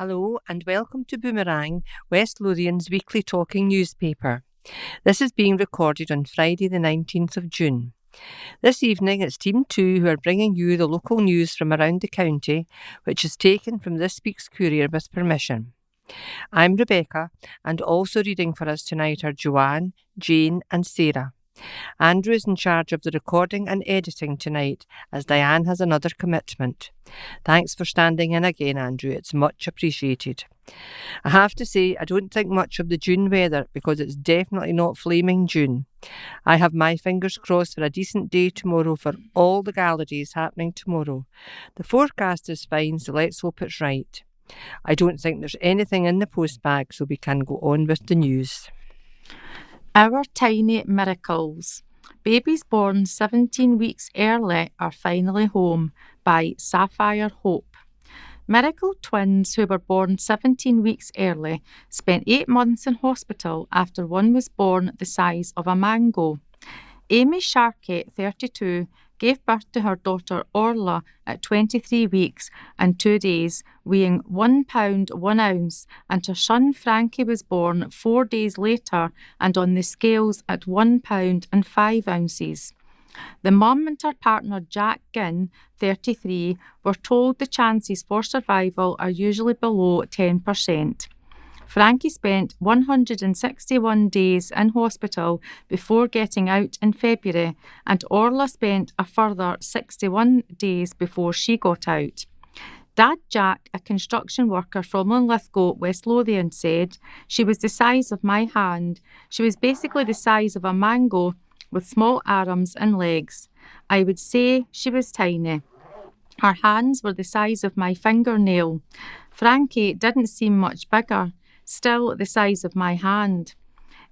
Hello and welcome to Boomerang, West Lothian's weekly talking newspaper. This is being recorded on Friday the 19th of June. This evening it's Team 2 who are bringing you the local news from around the county, which is taken from this week's Courier with permission. I'm Rebecca, and also reading for us tonight are Joanne, Jane and Sarah. Andrew is in charge of the recording and editing tonight, as Diane has another commitment. Thanks for standing in again, Andrew. It's much appreciated. I have to say, I don't think much of the June weather because it's definitely not flaming June. I have my fingers crossed for a decent day tomorrow for all the gala days happening tomorrow. The forecast is fine, so let's hope it's right. I don't think there's anything in the post bag, so we can go on with the news. Our Tiny Miracles. Babies born 17 weeks early are finally home by Sapphire Hope. Miracle twins who were born 17 weeks early spent 8 months in hospital after one was born the size of a mango. Amy Sharkey, 32, gave birth to her daughter Orla at 23 weeks and 2 days, weighing 1 pound 1 ounce, and her son Frankie was born 4 days later and on the scales at 1 pound and 5 ounces. The mum and her partner Jack Ginn, 33, were told the chances for survival are usually below 10%. Frankie spent 161 days in hospital before getting out in February, and Orla spent a further 61 days before she got out. Dad Jack, a construction worker from Linlithgow, West Lothian, said, "She was the size of my hand. She was basically the size of a mango with small arms and legs. I would say she was tiny. Her hands were the size of my fingernail. Frankie didn't seem much bigger. Still the size of my hand."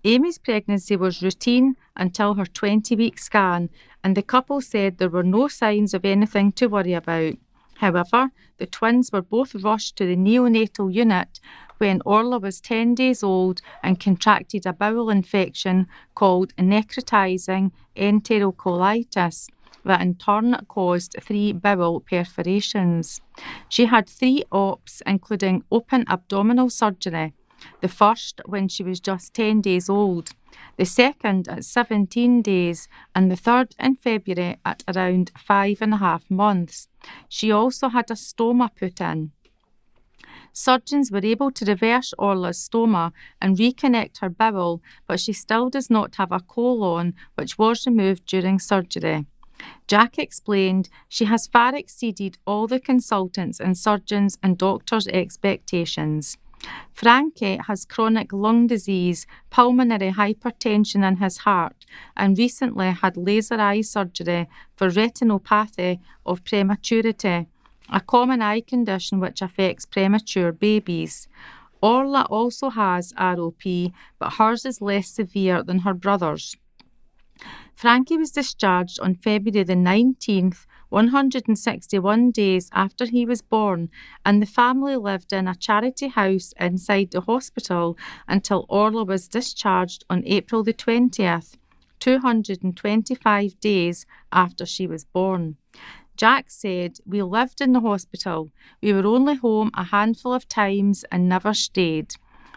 Amy's pregnancy was routine until her 20-week scan, and the couple said there were no signs of anything to worry about. However, the twins were both rushed to the neonatal unit when Orla was 10 days old and contracted a bowel infection called necrotizing enterocolitis that in turn caused 3 bowel perforations. She had 3 ops, including open abdominal surgery. The first when she was just 10 days old, the second at 17 days, and the third in February at around 5.5 months. She also had a stoma put in. Surgeons were able to reverse Orla's stoma and reconnect her bowel, but she still does not have a colon, which was removed during surgery. Jack explained she has far exceeded all the consultants and surgeons and doctors' expectations. Frankie has chronic lung disease, pulmonary hypertension in his heart, and recently had laser eye surgery for retinopathy of prematurity, a common eye condition which affects premature babies. Orla also has ROP, but hers is less severe than her brother's. Frankie was discharged on February the 19th, 161 days after he was born, and the family lived in a charity house inside the hospital until Orla was discharged on April the 20th, 225 days after she was born. Jack said, "We lived in the hospital. We were only home a handful of times and never stayed.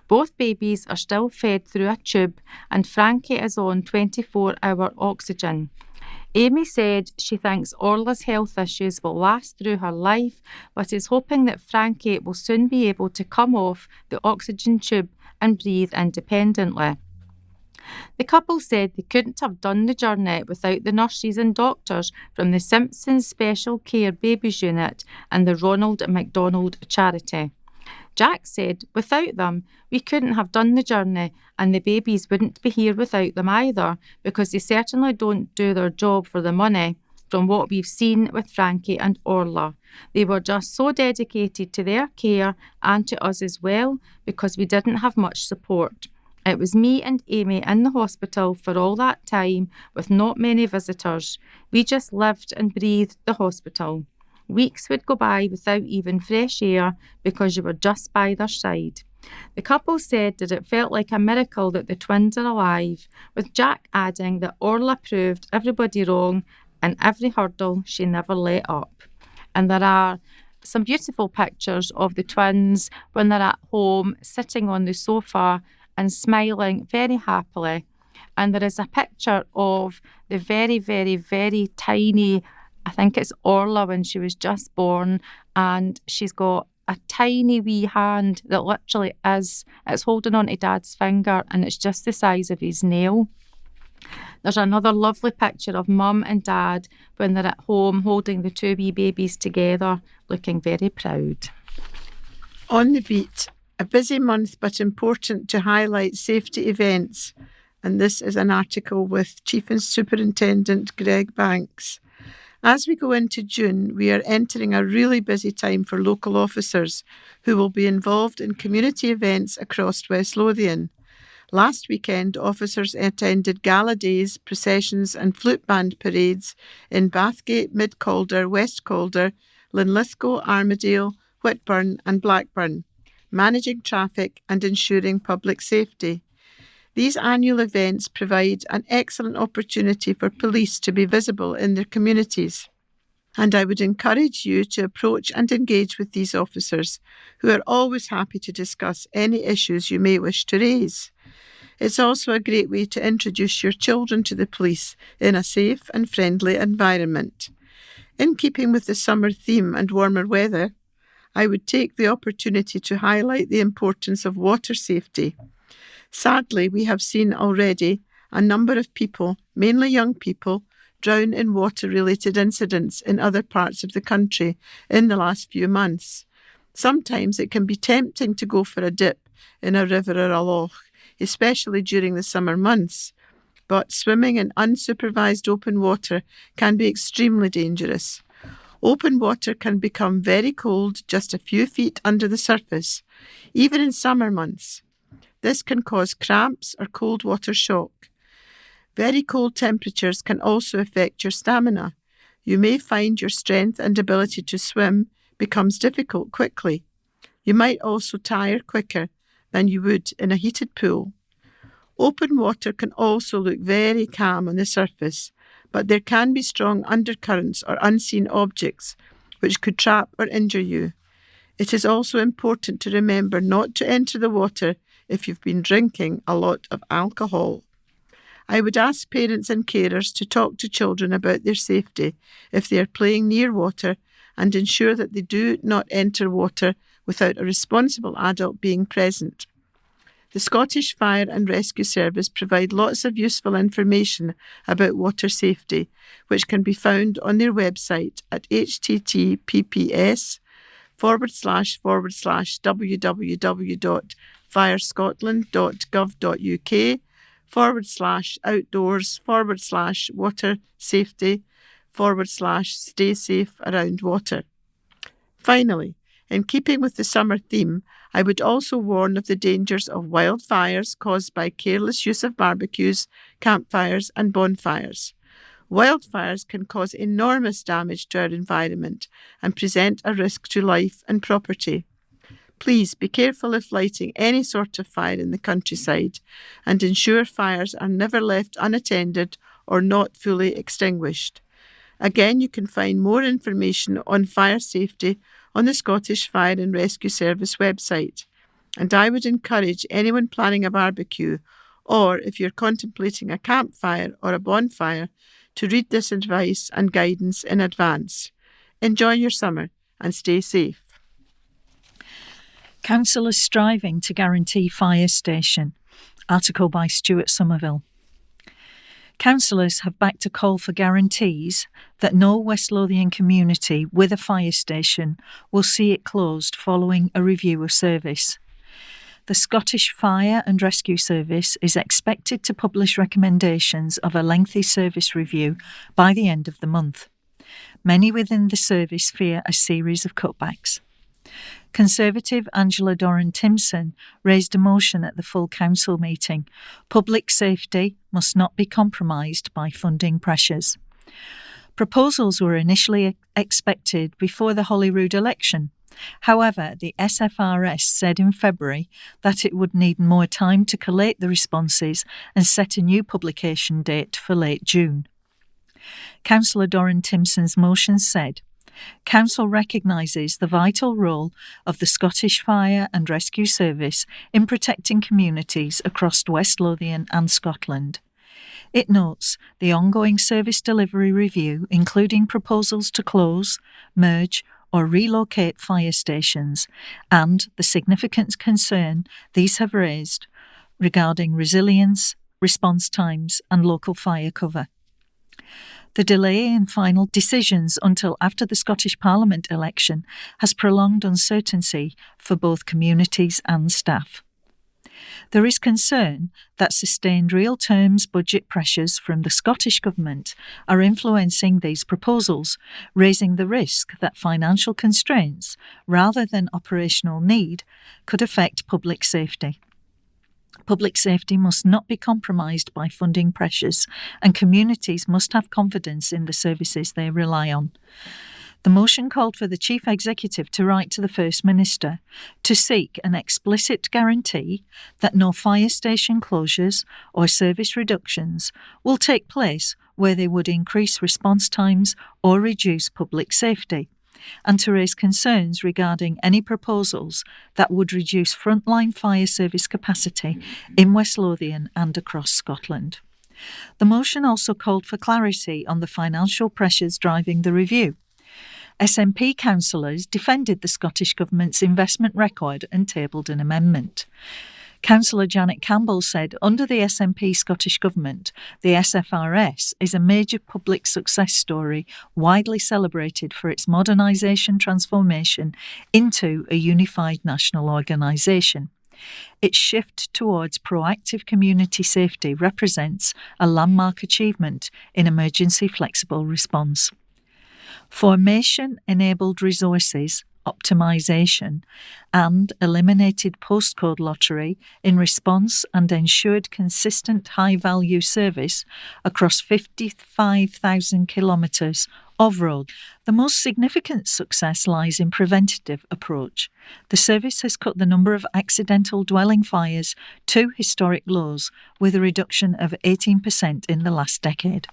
Both babies are still fed through a tube, and Frankie is on 24-hour oxygen." Amy said she thinks Orla's health issues will last through her life, but is hoping that Frankie will soon be able to come off the oxygen tube and breathe independently. The couple said they couldn't have done the journey without the nurses and doctors from the Simpsons Special Care Babies Unit and the Ronald McDonald Charity. Jack said, "Without them, we couldn't have done the journey, and the babies wouldn't be here without them either, because they certainly don't do their job for the money, from what we've seen with Frankie and Orla. They were just so dedicated to their care and to us as well, because we didn't have much support. It was me and Amy in the hospital for all that time with not many visitors. We just lived and breathed the hospital. Weeks would go by without even fresh air because you were just by their side." The couple said that it felt like a miracle that the twins are alive, with Jack adding that Orla proved everybody wrong and every hurdle she never let up. And there are some beautiful pictures of the twins when they're at home, sitting on the sofa and smiling very happily. And there is a picture of the very, very, very tiny, I think it's Orla when she was just born, and she's got a tiny wee hand that literally it's holding on to Dad's finger, and it's just the size of his nail. There's another lovely picture of Mum and Dad when they're at home holding the two wee babies together, looking very proud. On the beat, a busy month but important to highlight safety events, and this is an article with Chief Superintendent Greg Banks. As we go into June, we are entering a really busy time for local officers who will be involved in community events across West Lothian. Last weekend, officers attended gala days, processions and flute band parades in Bathgate, Mid Calder, West Calder, Linlithgow, Armadale, Whitburn and Blackburn, managing traffic and ensuring public safety. These annual events provide an excellent opportunity for police to be visible in their communities. And I would encourage you to approach and engage with these officers, who are always happy to discuss any issues you may wish to raise. It's also a great way to introduce your children to the police in a safe and friendly environment. In keeping with the summer theme and warmer weather, I would take the opportunity to highlight the importance of water safety. Sadly, we have seen already a number of people, mainly young people, drown in water-related incidents in other parts of the country in the last few months. Sometimes it can be tempting to go for a dip in a river or a loch, especially during the summer months. But swimming in unsupervised open water can be extremely dangerous. Open water can become very cold just a few feet under the surface, even in summer months. This can cause cramps or cold water shock. Very cold temperatures can also affect your stamina. You may find your strength and ability to swim becomes difficult quickly. You might also tire quicker than you would in a heated pool. Open water can also look very calm on the surface, but there can be strong undercurrents or unseen objects which could trap or injure you. It is also important to remember not to enter the water if you've been drinking a lot of alcohol. I would ask parents and carers to talk to children about their safety if they are playing near water, and ensure that they do not enter water without a responsible adult being present. The Scottish Fire and Rescue Service provide lots of useful information about water safety, which can be found on their website at https://www.firescotland.gov.uk/outdoors/water safety/stay safe around water. Finally, in keeping with the summer theme, I would also warn of the dangers of wildfires caused by careless use of barbecues, campfires and bonfires. Wildfires can cause enormous damage to our environment and present a risk to life and property. Please be careful if lighting any sort of fire in the countryside, and ensure fires are never left unattended or not fully extinguished. Again, you can find more information on fire safety on the Scottish Fire and Rescue Service website. And I would encourage anyone planning a barbecue, or if you're contemplating a campfire or a bonfire, to read this advice and guidance in advance. Enjoy your summer and stay safe. Councillors striving to guarantee fire station. Article by Stuart Somerville. Councillors have backed a call for guarantees that no West Lothian community with a fire station will see it closed following a review of service. The Scottish Fire and Rescue Service is expected to publish recommendations of a lengthy service review by the end of the month. Many within the service fear a series of cutbacks. Conservative Angela Doran-Timpson raised a motion at the full council meeting. Public safety must not be compromised by funding pressures. Proposals were initially expected before the Holyrood election. However, the SFRS said in February that it would need more time to collate the responses and set a new publication date for late June. Councillor Doran-Timpson's motion said, Council recognises the vital role of the Scottish Fire and Rescue Service in protecting communities across West Lothian and Scotland. It notes the ongoing service delivery review, including proposals to close, merge or relocate fire stations, and the significant concern these have raised regarding resilience, response times and local fire cover. The delay in final decisions until after the Scottish Parliament election has prolonged uncertainty for both communities and staff. There is concern that sustained real terms budget pressures from the Scottish Government are influencing these proposals, raising the risk that financial constraints, rather than operational need, could affect public safety. Public safety must not be compromised by funding pressures, and communities must have confidence in the services they rely on. The motion called for the Chief Executive to write to the First Minister to seek an explicit guarantee that no fire station closures or service reductions will take place where they would increase response times or reduce public safety, and to raise concerns regarding any proposals that would reduce frontline fire service capacity in West Lothian and across Scotland. The motion also called for clarity on the financial pressures driving the review. SNP councillors defended the Scottish Government's investment record and tabled an amendment. Councillor Janet Campbell said under the SNP Scottish Government, the SFRS is a major public success story widely celebrated for its modernisation transformation into a unified national organisation. Its shift towards proactive community safety represents a landmark achievement in emergency flexible response. Formation-enabled resources, optimisation, and eliminated postcode lottery in response and ensured consistent high-value service across 55,000 kilometres of road. The most significant success lies in preventative approach. The service has cut the number of accidental dwelling fires to historic lows, with a reduction of 18% in the last decade.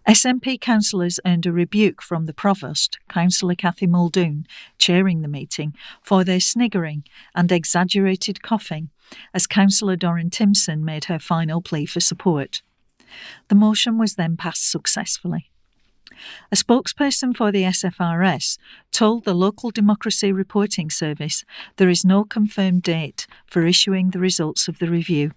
SNP councillors earned a rebuke from the Provost, Councillor Cathy Muldoon, chairing the meeting, for their sniggering and exaggerated coughing as Councillor Doreen Timpson made her final plea for support. The motion was then passed successfully. A spokesperson for the SFRS told the Local Democracy Reporting Service there is no confirmed date for issuing the results of the review.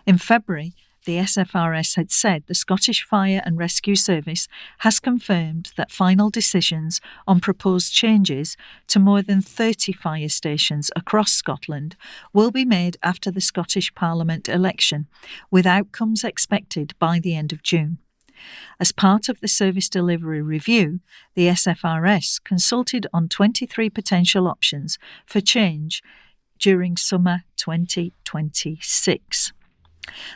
In February, the SFRS had said the Scottish Fire and Rescue Service has confirmed that final decisions on proposed changes to more than 30 fire stations across Scotland will be made after the Scottish Parliament election, with outcomes expected by the end of June. As part of the service delivery review, the SFRS consulted on 23 potential options for change during summer 2026.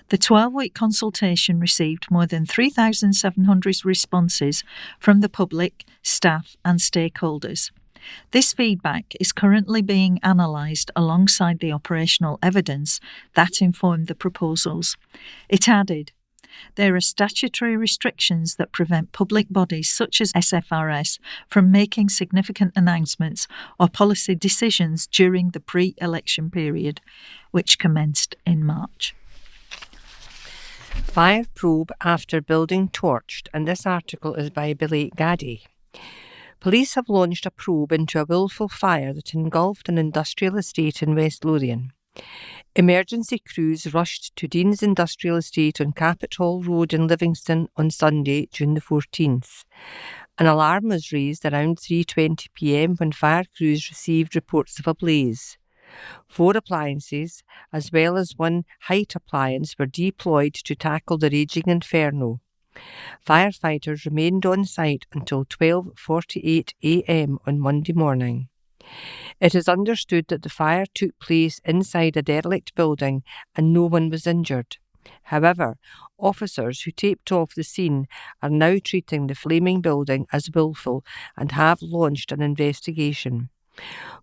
The 12-week consultation received more than 3,700 responses from the public, staff and stakeholders. This feedback is currently being analysed alongside the operational evidence that informed the proposals. It added, there are statutory restrictions that prevent public bodies such as SFRS from making significant announcements or policy decisions during the pre-election period, which commenced in March. Fire probe after building torched, and this article is by Billy Gaddy. Police have launched a probe into a willful fire that engulfed an industrial estate in West Lothian. Emergency crews rushed to Dean's Industrial Estate on Capet Hall Road in Livingston on Sunday, June the 14th. An alarm was raised around 3:20 p.m. when fire crews received reports of a blaze. 4 appliances, as well as 1 height appliance, were deployed to tackle the raging inferno. Firefighters remained on site until 12:48 a.m. on Monday morning. It is understood that the fire took place inside a derelict building and no one was injured. However, officers who taped off the scene are now treating the flaming building as willful and have launched an investigation.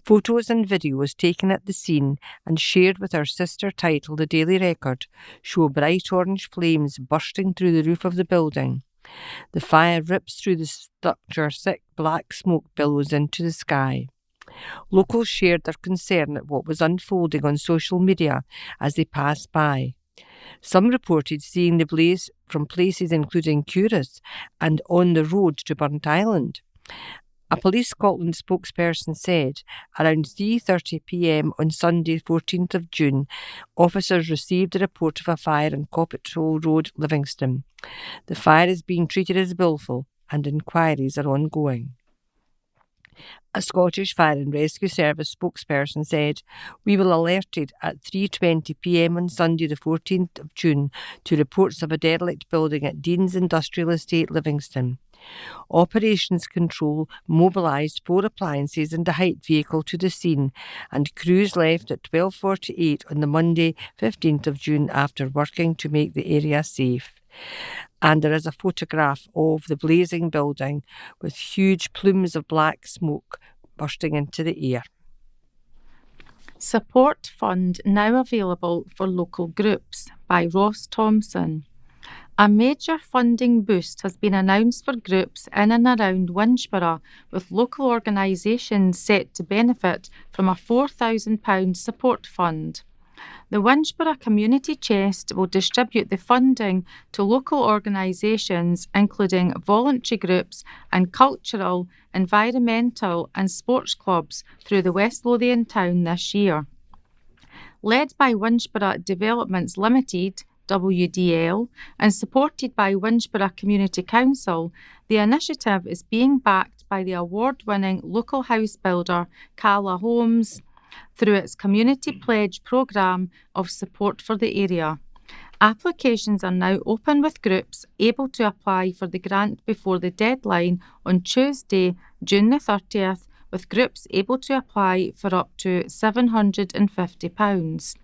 Photos and videos taken at the scene and shared with our sister title The Daily Record show bright orange flames bursting through the roof of the building. The fire rips through the structure, thick black smoke billows into the sky. Locals shared their concern at what was unfolding on social media as they passed by. Some reported seeing the blaze from places including Curas and on the road to Burnt Island. A Police Scotland spokesperson said around 3:30 p.m. on Sunday 14th of June, officers received a report of a fire on Coppetall Road, Livingston. The fire is being treated as willful and inquiries are ongoing. A Scottish Fire and Rescue Service spokesperson said, "We were alerted at 3:20 p.m. on Sunday the 14th of June to reports of a derelict building at Dean's Industrial Estate, Livingston. Operations Control mobilised 4 appliances and a height vehicle to the scene, and crews left at 12:48 on the Monday 15th of June after working to make the area safe." And there is a photograph of the blazing building with huge plumes of black smoke bursting into the air. Support Fund now available for local groups by Ross Thompson. A major funding boost has been announced for groups in and around Winchborough, with local organisations set to benefit from a £4,000 support fund. The Winchborough Community Chest will distribute the funding to local organisations including voluntary groups and cultural, environmental and sports clubs through the West Lothian town this year. Led by Winchborough Developments Limited, WDL, and supported by Winchborough Community Council, the initiative is being backed by the award-winning local house builder Cala Homes through its Community Pledge programme of support for the area. Applications are now open, with groups able to apply for the grant before the deadline on Tuesday, June the 30th, with groups able to apply for up to £750.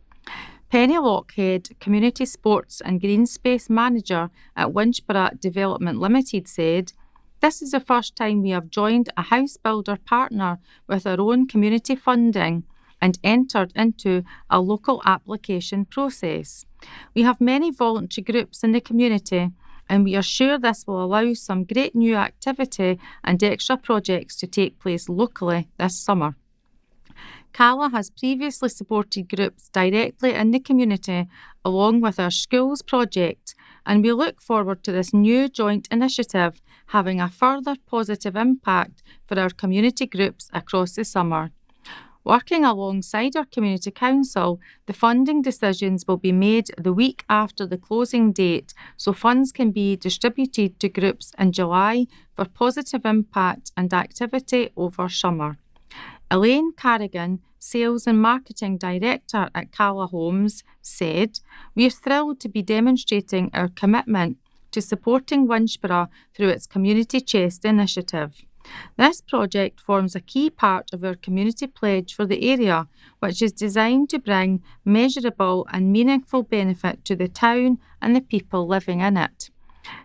Penny Lockhead, Community Sports and Green Space Manager at Winchborough Development Limited, said, "This is the first time we have joined a house builder partner with our own community funding and entered into a local application process. We have many voluntary groups in the community, and we are sure this will allow some great new activity and extra projects to take place locally this summer." Cala has previously supported groups directly in the community along with our schools project, and we look forward to this new joint initiative having a further positive impact for our community groups across the summer. Working alongside our Community Council, the funding decisions will be made the week after the closing date, so funds can be distributed to groups in July for positive impact and activity over summer. Elaine Carrigan, Sales and Marketing Director at Cala Homes, said, "We are thrilled to be demonstrating our commitment to supporting Winchborough through its Community Chest initiative. This project forms a key part of our community pledge for the area, which is designed to bring measurable and meaningful benefit to the town and the people living in it.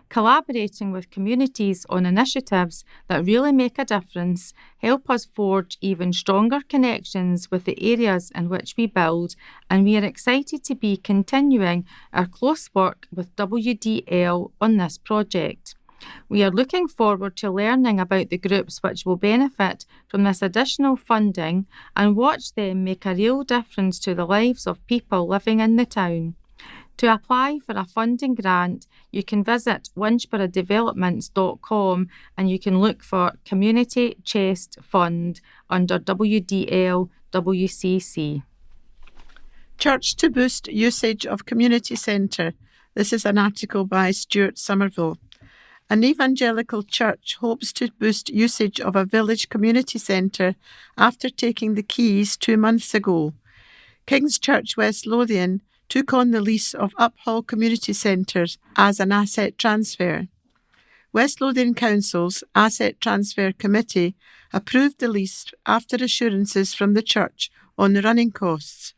Collaborating with communities on initiatives that really make a difference help us forge even stronger connections with the areas in which we build, and we are excited to be continuing our close work with WDL on this project. We are looking forward to learning about the groups which will benefit from this additional funding and watch them make a real difference to the lives of people living in the town. To apply for a funding grant, you can visit winchboroughdevelopments.com and you can look for Community Chest Fund under WDL WCC. Church to boost usage of community centre. This is an article by Stuart Somerville. An evangelical church hopes to boost usage of a village community centre after taking the keys 2 months ago. King's Church West Lothian took on the lease of Uphall Community Centres as an asset transfer. West Lothian Council's Asset Transfer Committee approved the lease after assurances from the church on the running costs.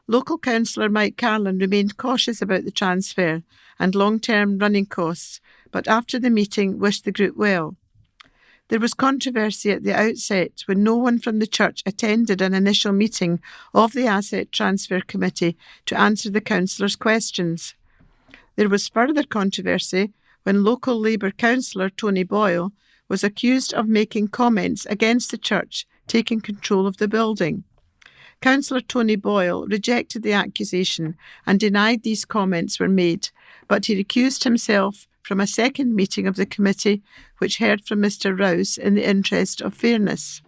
Local councillor Mike Carlin remained cautious about the transfer and long-term running costs, but after the meeting wished the group well. There was controversy at the outset when no one from the church attended an initial meeting of the Asset Transfer Committee to answer the councillors' questions. There was further controversy when local Labour councillor Tony Boyle was accused of making comments against the church taking control of the building. Councillor Tony Boyle rejected the accusation and denied these comments were made, but he recused himself from a second meeting of the committee, which heard from Mr Rouse in the interest of fairness.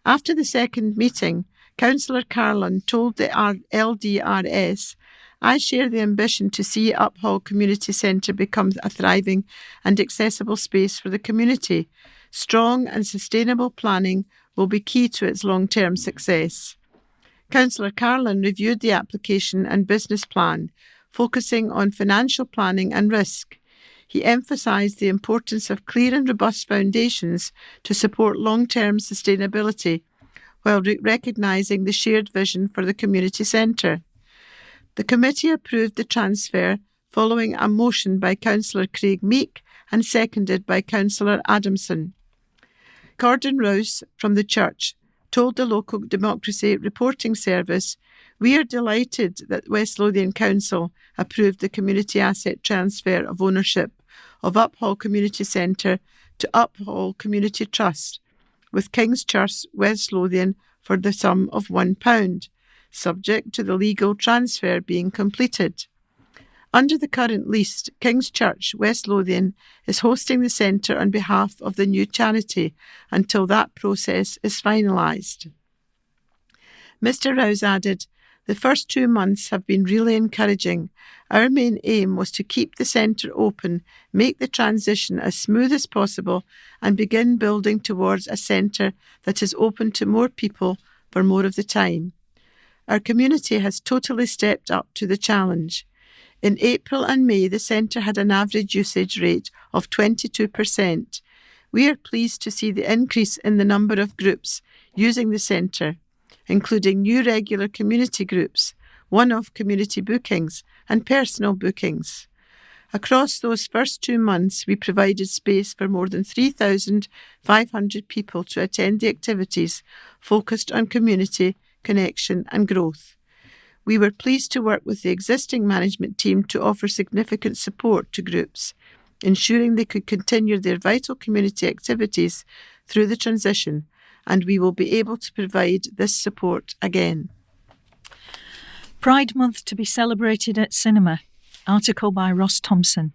After the second meeting, Councillor Carlin told the LDRS, "I share the ambition to see Uphall Community Centre become a thriving and accessible space for the community. Strong and sustainable planning will be key to its long-term success." Councillor Carlin reviewed the application and business plan, focusing on financial planning and risk. He emphasised the importance of clear and robust foundations to support long-term sustainability, while recognising the shared vision for the community centre. The committee approved the transfer following a motion by Councillor Craig Meek and seconded by Councillor Adamson. Gordon Rouse from the church told the Local Democracy Reporting Service, "We are delighted that West Lothian Council approved the community asset transfer of ownership of Uphall Community Centre to Uphall Community Trust, with King's Church, West Lothian, for the sum of £1, subject to the legal transfer being completed. Under the current lease, King's Church, West Lothian, is hosting the centre on behalf of the new charity until that process is finalised." Mr Rouse added, "The first 2 months have been really encouraging. Our main aim was to keep the centre open, make the transition as smooth as possible, and begin building towards a centre that is open to more people for more of the time. Our community has totally stepped up to the challenge. In April and May, the centre had an average usage rate of 22%. We are pleased to see the increase in the number of groups using the centre, including new regular community groups, one-off community bookings and personal bookings. Across those first 2 months, we provided space for more than 3,500 people to attend the activities focused on community, connection and growth. We were pleased to work with the existing management team to offer significant support to groups, ensuring they could continue their vital community activities through the transition, and we will be able to provide this support again." Pride Month to be celebrated at cinema. Article by Ross Thompson.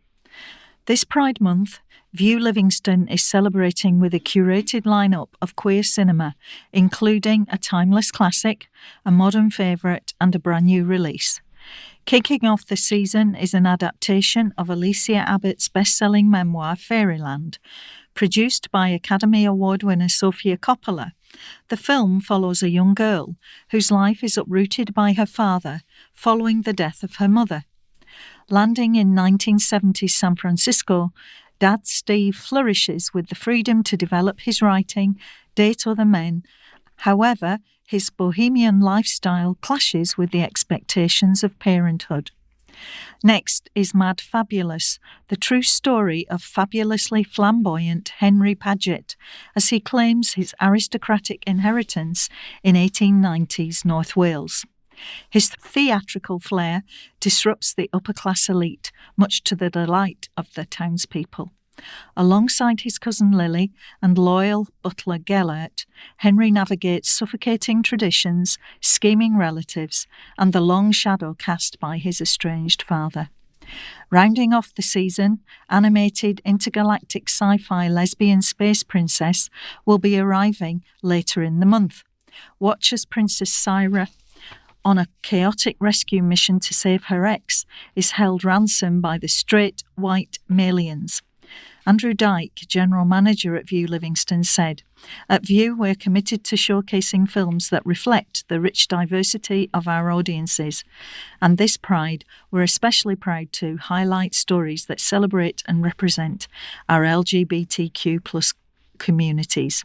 This Pride Month, View Livingston is celebrating with a curated lineup of queer cinema, including a timeless classic, a modern favourite and a brand new release. Kicking off the season is an adaptation of Alicia Abbott's best-selling memoir Fairyland. Produced by Academy Award winner Sofia Coppola, the film follows a young girl whose life is uprooted by her father following the death of her mother. Landing in 1970s San Francisco, Dad Steve flourishes with the freedom to develop his writing, date other men. However, his bohemian lifestyle clashes with the expectations of parenthood. Next is Mad Fabulous, the true story of fabulously flamboyant Henry Paget, as he claims his aristocratic inheritance in 1890s North Wales. His theatrical flair disrupts the upper-class elite, much to the delight of the townspeople. Alongside his cousin Lily and loyal butler Gellert, Henry navigates suffocating traditions, scheming relatives, and the long shadow cast by his estranged father. Rounding off the season, animated intergalactic sci-fi lesbian space princess will be arriving later in the month. Watch as Princess Syra, on a chaotic rescue mission to save her ex, is held ransom by the straight white Malians. Andrew Dyke, General Manager at View Livingston, said, "At View, we're committed to showcasing films that reflect the rich diversity of our audiences. And this Pride, we're especially proud to highlight stories that celebrate and represent our LGBTQ+ communities."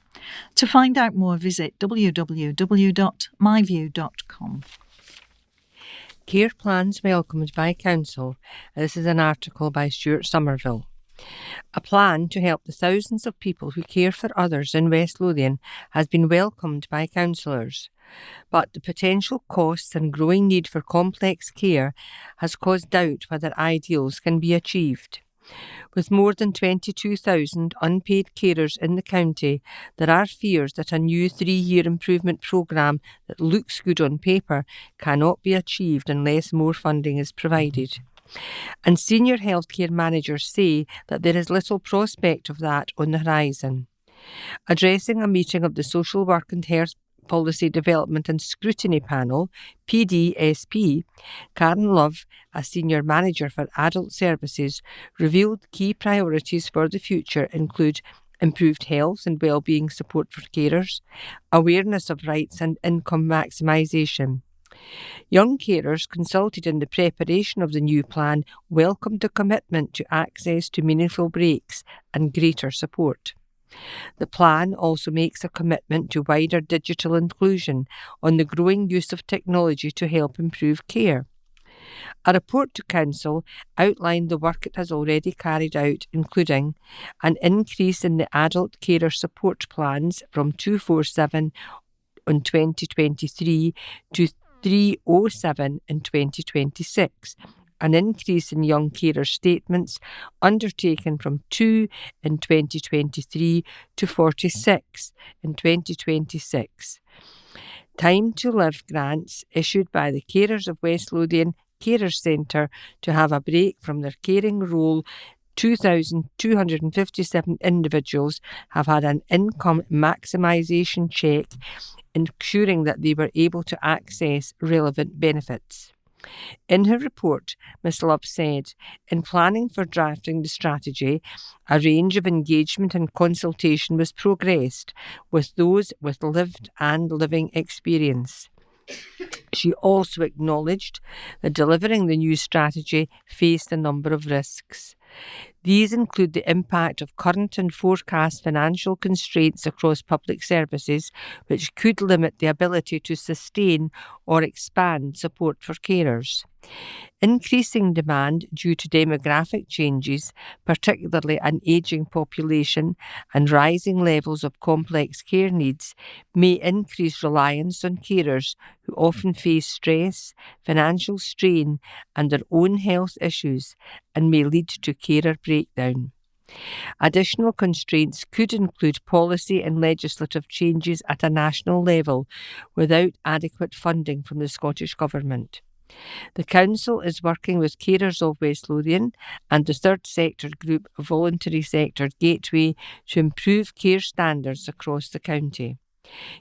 To find out more, visit www.myview.com. Care plans welcomed by Council. This is an article by Stuart Somerville. A plan to help the thousands of people who care for others in West Lothian has been welcomed by councillors, but the potential costs and growing need for complex care has caused doubt whether ideals can be achieved. With more than 22,000 unpaid carers in the county, there are fears that a new 3-year improvement programme that looks good on paper cannot be achieved unless more funding is provided. And senior healthcare managers say that there is little prospect of that on the horizon. Addressing a meeting of the Social Work and Health Policy Development and Scrutiny Panel, PDSP, Karen Love, a senior manager for adult services, revealed key priorities for the future include improved health and well-being support for carers, awareness of rights and income maximisation. Young carers consulted in the preparation of the new plan welcomed the commitment to access to meaningful breaks and greater support. The plan also makes a commitment to wider digital inclusion on the growing use of technology to help improve care. A report to Council outlined the work it has already carried out, including an increase in the adult carer support plans from 247 in 2023 to 307 in 2026, an increase in young carer statements undertaken from 2 in 2023 to 46 in 2026. Time to Live grants issued by the Carers of West Lothian Carers Centre to have a break from their caring role. 2,257 individuals have had an income maximisation check, ensuring that they were able to access relevant benefits. In her report, Ms Love said, in planning for drafting the strategy, a range of engagement and consultation was progressed with those with lived and living experience. She also acknowledged that delivering the new strategy faced a number of risks. These include the impact of current and forecast financial constraints across public services, which could limit the ability to sustain or expand support for carers. Increasing demand due to demographic changes, particularly an ageing population and rising levels of complex care needs, may increase reliance on carers who often face stress, financial strain and their own health issues, and may lead to carer breakdown. Additional constraints could include policy and legislative changes at a national level without adequate funding from the Scottish Government. The Council is working with Carers of West Lothian and the third sector group Voluntary Sector Gateway to improve care standards across the county.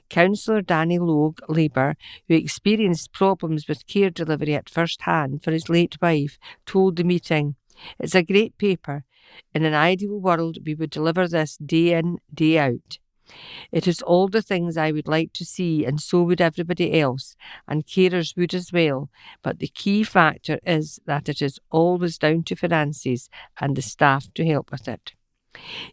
Councillor Danny Logue, Labour, who experienced problems with care delivery at first hand for his late wife, told the meeting, "It's a great paper. In an ideal world, we would deliver this day in, day out. It is all the things I would like to see, and so would everybody else, and carers would as well, but the key factor is that it is always down to finances and the staff to help with it.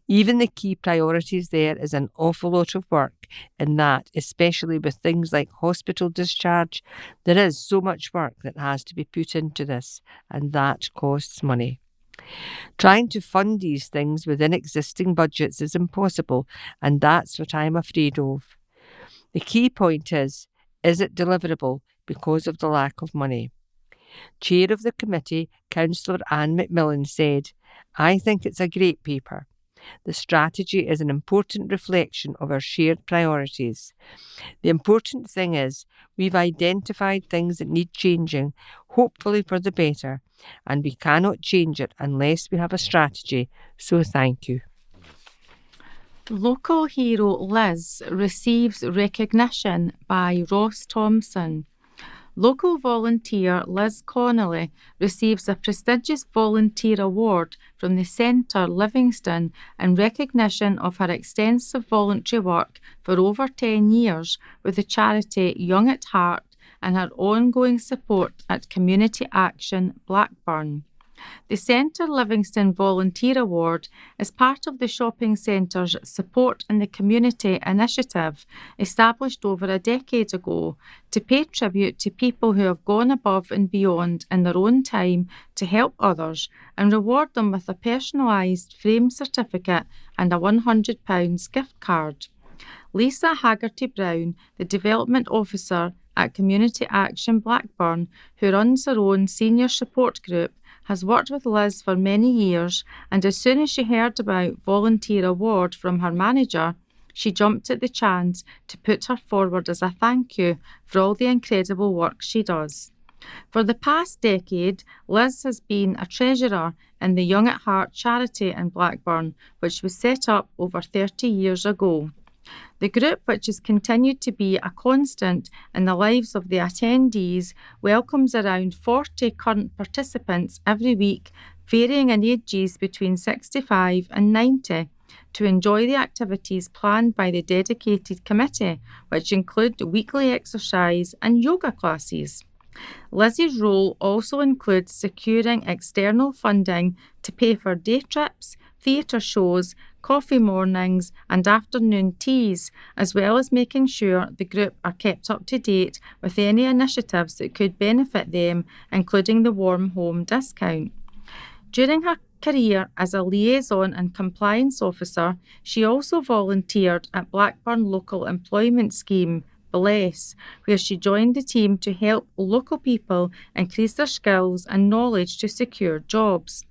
Even the key priorities there is an awful lot of work in that, especially with things like hospital discharge, there is so much work that has to be put into this, and that costs money. Trying to fund these things within existing budgets is impossible, and that's what I'm afraid of. The key point is it deliverable because of the lack of money?" Chair of the committee, Councillor Anne McMillan, said, "I think it's a great paper. The strategy is an important reflection of our shared priorities. The important thing is we've identified things that need changing, hopefully for the better, and we cannot change it unless we have a strategy, so thank you." Local hero Liz receives recognition by Ross Thompson. Local volunteer Liz Connolly receives a prestigious volunteer award from the Centre Livingston in recognition of her extensive voluntary work for over 10 years with the charity Young at Heart and her ongoing support at Community Action Blackburn. The Centre Livingston Volunteer Award is part of the shopping centre's Support in the Community initiative, established over a decade ago to pay tribute to people who have gone above and beyond in their own time to help others and reward them with a personalised framed certificate and a £100 gift card. Lisa Haggerty-Brown, the Development Officer at Community Action Blackburn, who runs her own senior support group, has worked with Liz for many years, and as soon as she heard about volunteer award from her manager, she jumped at the chance to put her forward as a thank you for all the incredible work she does. For the past decade, Liz has been a treasurer in the Young at Heart charity in Blackburn, which was set up over 30 years ago. The group, which has continued to be a constant in the lives of the attendees, welcomes around 40 current participants every week, varying in ages between 65 and 90, to enjoy the activities planned by the dedicated committee, which include weekly exercise and yoga classes. Lizzie's role also includes securing external funding to pay for day trips, theatre shows, coffee mornings and afternoon teas, as well as making sure the group are kept up to date with any initiatives that could benefit them, including the Warm Home discount. During her career as a liaison and compliance officer, she also volunteered at Blackburn Local Employment Scheme, BLESS, where she joined the team to help local people increase their skills and knowledge to secure jobs.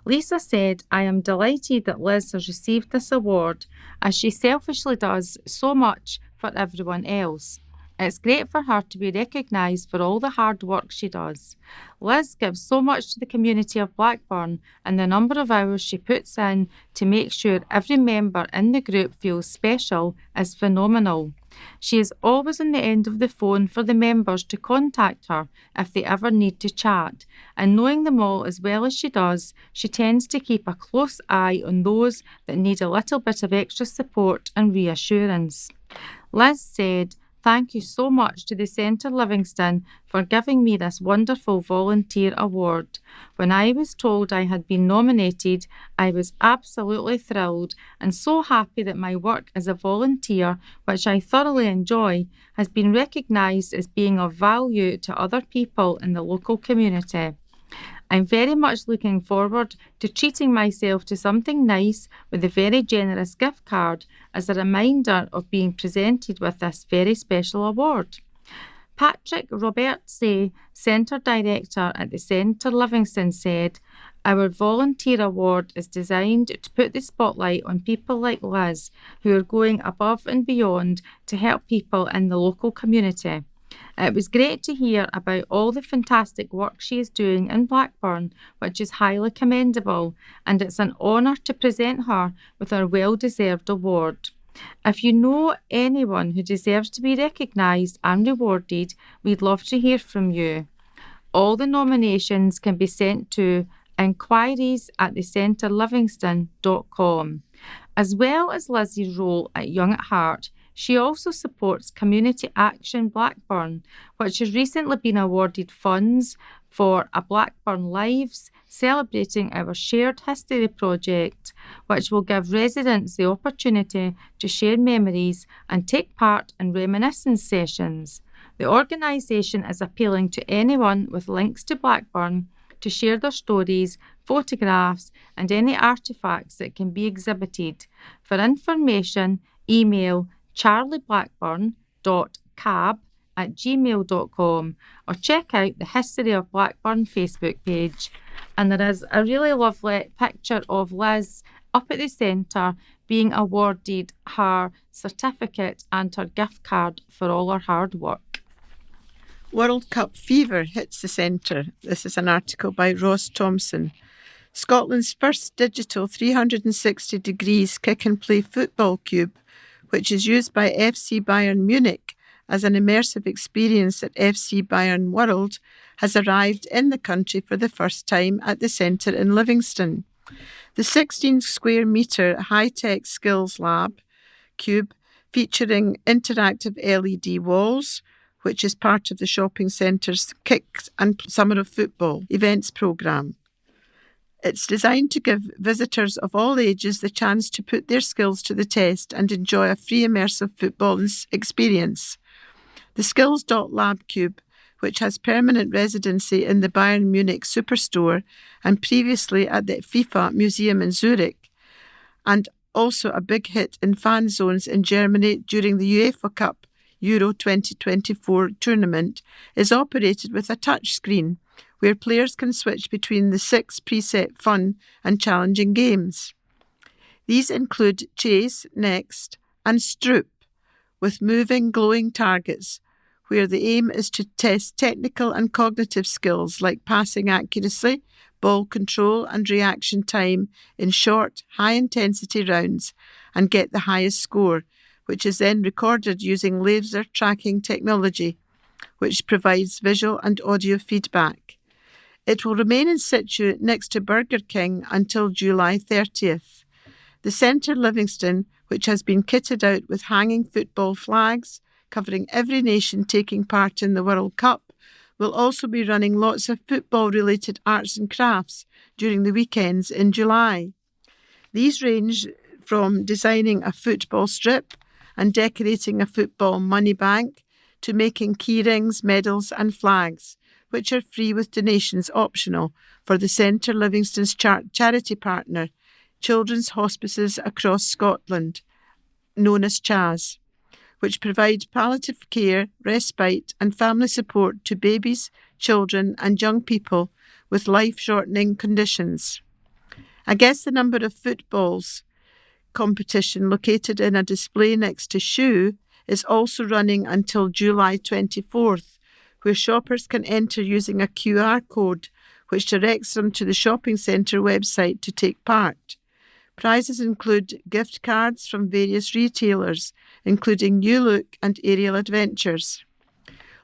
Lisa said, "I am delighted that Liz has received this award, as she selfishly does so much for everyone else. It's great for her to be recognised for all the hard work she does. Liz gives so much to the community of Blackburn, and the number of hours she puts in to make sure every member in the group feels special is phenomenal. She is always on the end of the phone for the members to contact her if they ever need to chat, and knowing them all as well as she does, she tends to keep a close eye on those that need a little bit of extra support and reassurance." Liz said, "Thank you so much to the Centre Livingston for giving me this wonderful volunteer award. When I was told I had been nominated, I was absolutely thrilled and so happy that my work as a volunteer, which I thoroughly enjoy, has been recognised as being of value to other people in the local community. I'm very much looking forward to treating myself to something nice with a very generous gift card as a reminder of being presented with this very special award." Patrick Robertsay, Centre Director at the Centre Livingston, said, "Our volunteer award is designed to put the spotlight on people like Liz who are going above and beyond to help people in the local community. It was great to hear about all the fantastic work she is doing in Blackburn, which is highly commendable, and it's an honour to present her with our well-deserved award. If you know anyone who deserves to be recognised and rewarded, we'd love to hear from you. All the nominations can be sent to inquiries@thecentrelivingston.com. As well as Lizzie's role at Young at Heart, she also supports Community Action Blackburn, which has recently been awarded funds for a Blackburn Lives, celebrating our shared history project, which will give residents the opportunity to share memories and take part in reminiscence sessions. The organisation is appealing to anyone with links to Blackburn to share their stories, photographs and any artefacts that can be exhibited. For information, email charlieblackburn.cab@gmail.com or check out the History of Blackburn Facebook page. And there is a really lovely picture of Liz up at the centre being awarded her certificate and her gift card for all her hard work. World Cup fever hits the centre. This is an article by Ross Thompson. Scotland's first digital 360 degrees kick and play football cube, which is used by FC Bayern Munich as an immersive experience at FC Bayern World, has arrived in the country for the first time at the centre in Livingston. The 16 square metre high-tech skills lab cube, featuring interactive LED walls, which is part of the shopping centre's Kick and Summer of Football events programme. It's designed to give visitors of all ages the chance to put their skills to the test and enjoy a free immersive football experience. The Skills.Lab Cube, which has permanent residency in the Bayern Munich Superstore and previously at the FIFA Museum in Zurich, and also a big hit in fan zones in Germany during the UEFA Cup Euro 2024 tournament, is operated with a touch screen where players can switch between the 6 preset fun and challenging games. These include Chase, Next, and Stroop, with moving, glowing targets, where the aim is to test technical and cognitive skills like passing accuracy, ball control and reaction time in short, high-intensity rounds and get the highest score, which is then recorded using laser tracking technology, which provides visual and audio feedback. It will remain in situ next to Burger King until July 30th. The Centre Livingston, which has been kitted out with hanging football flags covering every nation taking part in the World Cup, will also be running lots of football-related arts and crafts during the weekends in July. These range from designing a football strip and decorating a football money bank to making key rings, medals and flags, which are free with donations optional for the Centre Livingston's charity partner, Children's Hospices Across Scotland, known as CHAS, which provide palliative care, respite and family support to babies, children and young people with life-shortening conditions. I guess the number of footballs competition located in a display next to Shoe is also running until July 24th, where shoppers can enter using a QR code which directs them to the shopping centre website to take part. Prizes include gift cards from various retailers, including New Look and Aerial Adventures.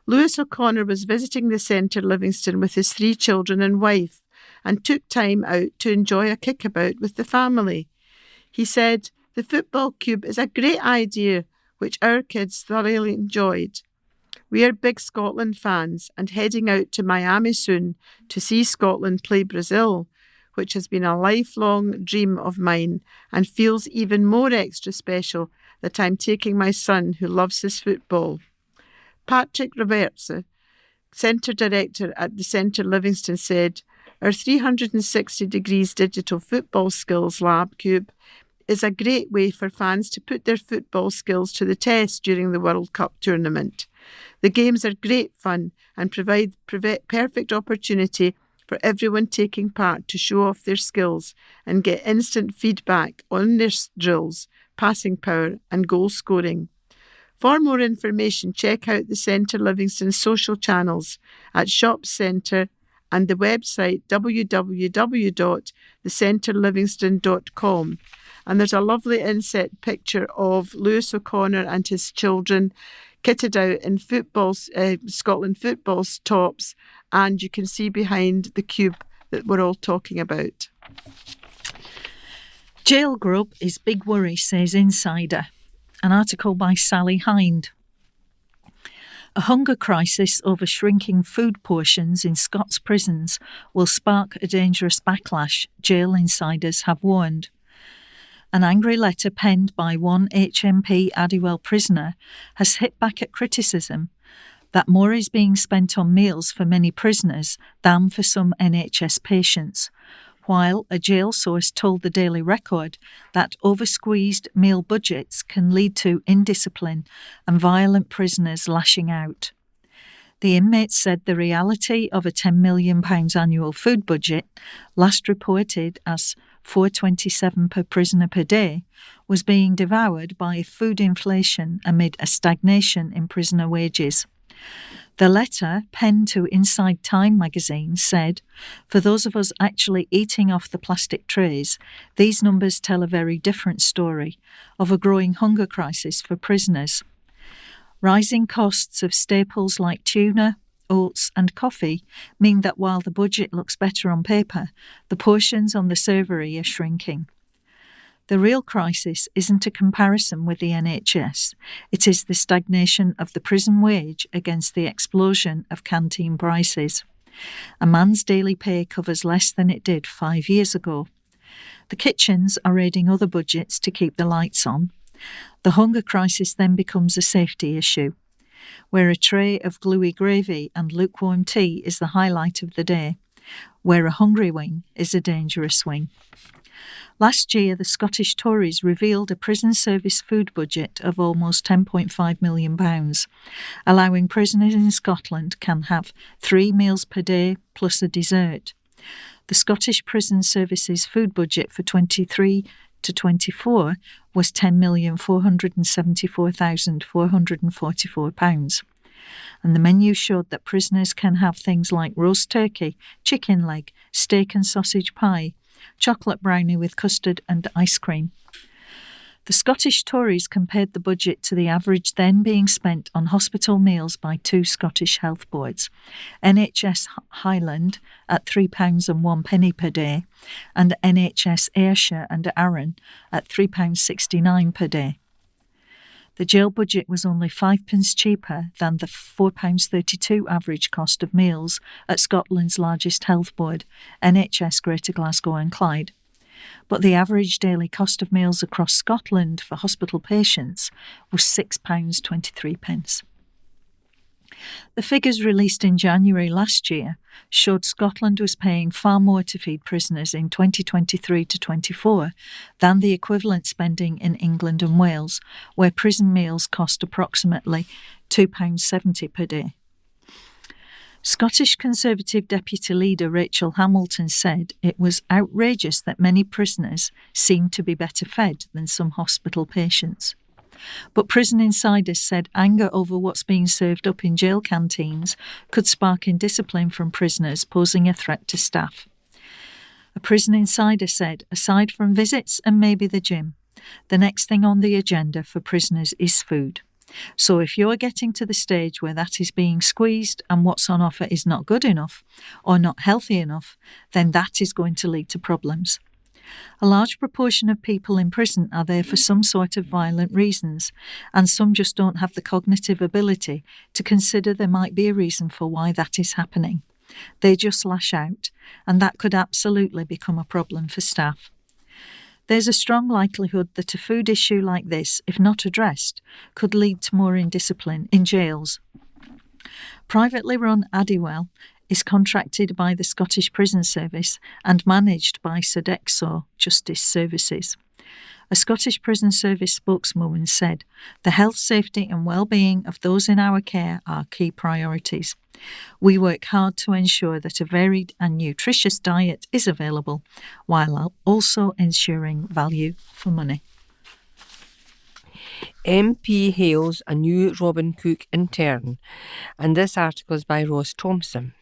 Lewis O'Connor was visiting the Centre Livingston with his 3 children and wife and took time out to enjoy a kickabout with the family. He said, "The football cube is a great idea, which our kids thoroughly enjoyed. We are big Scotland fans and heading out to Miami soon to see Scotland play Brazil, which has been a lifelong dream of mine and feels even more extra special that I'm taking my son who loves his football." Patrick Robertson, Centre Director at the Centre Livingston, said, "Our 360 degrees digital football skills lab cube is a great way for fans to put their football skills to the test during the World Cup tournament. The games are great fun and provide perfect opportunity for everyone taking part to show off their skills and get instant feedback on their drills, passing power and goal scoring. For more information, check out the Centre Livingston social channels at Shops Centre and the website www.thecentrelivingston.com. And there's a lovely inset picture of Lewis O'Connor and his children kitted out in Scotland football's tops, and you can see behind the cube that we're all talking about. Jail grub is big worry, says Insider. An article by Sally Hind. A hunger crisis over shrinking food portions in Scots prisons will spark a dangerous backlash, jail insiders have warned. An angry letter penned by one HMP Addywell prisoner has hit back at criticism that more is being spent on meals for many prisoners than for some NHS patients, while a jail source told the Daily Record that over-squeezed meal budgets can lead to indiscipline and violent prisoners lashing out. The inmates said the reality of a £10 million annual food budget, last reported as $4.27 per prisoner per day, was being devoured by food inflation amid a stagnation in prisoner wages. The letter, penned to Inside Time magazine, said, "For those of us actually eating off the plastic trays, these numbers tell a very different story of a growing hunger crisis for prisoners. Rising costs of staples like tuna, oats and coffee mean that while the budget looks better on paper, the portions on the servery are shrinking. The real crisis isn't a comparison with the NHS. It is the stagnation of the prison wage against the explosion of canteen prices. A man's daily pay covers less than it did 5 years ago. The kitchens are raiding other budgets to keep the lights on. The hunger crisis then becomes a safety issue, where a tray of gluey gravy and lukewarm tea is the highlight of the day, where a hungry wing is a dangerous wing." Last year, the Scottish Tories revealed a prison service food budget of almost £10.5 million, allowing prisoners in Scotland can have 3 meals per day plus a dessert. The Scottish Prison Services food budget for 23 to 24 was £10,474,444. And the menu showed that prisoners can have things like roast turkey, chicken leg, steak and sausage pie, chocolate brownie with custard and ice cream. The Scottish Tories compared the budget to the average then being spent on hospital meals by 2 Scottish health boards, NHS Highland at £3.01 per day and NHS Ayrshire and Arran at £3.69 per day. The jail budget was only 5p cheaper than the £4.32 average cost of meals at Scotland's largest health board, NHS Greater Glasgow and Clyde. But the average daily cost of meals across Scotland for hospital patients was £6.23. The figures released in January last year showed Scotland was paying far more to feed prisoners in 2023 to 24 than the equivalent spending in England and Wales, where prison meals cost approximately £2.70 per day. Scottish Conservative Deputy Leader Rachel Hamilton said it was outrageous that many prisoners seemed to be better fed than some hospital patients. But prison insiders said anger over what's being served up in jail canteens could spark indiscipline from prisoners, posing a threat to staff. A prison insider said, aside from visits and maybe the gym, the next thing on the agenda for prisoners is food. So if you're getting to the stage where that is being squeezed and what's on offer is not good enough or not healthy enough, then that is going to lead to problems. A large proportion of people in prison are there for some sort of violent reasons, and some just don't have the cognitive ability to consider there might be a reason for why that is happening. They just lash out, and that could absolutely become a problem for staff. There's a strong likelihood that a food issue like this, if not addressed, could lead to more indiscipline in jails. Privately run Addywell is contracted by the Scottish Prison Service and managed by Sodexo Justice Services. A Scottish Prison Service spokeswoman said, "The health, safety and well-being of those in our care are key priorities. We work hard to ensure that a varied and nutritious diet is available, while also ensuring value for money." MP hails a new Robin Cook intern, and this article is by Ross Thompson.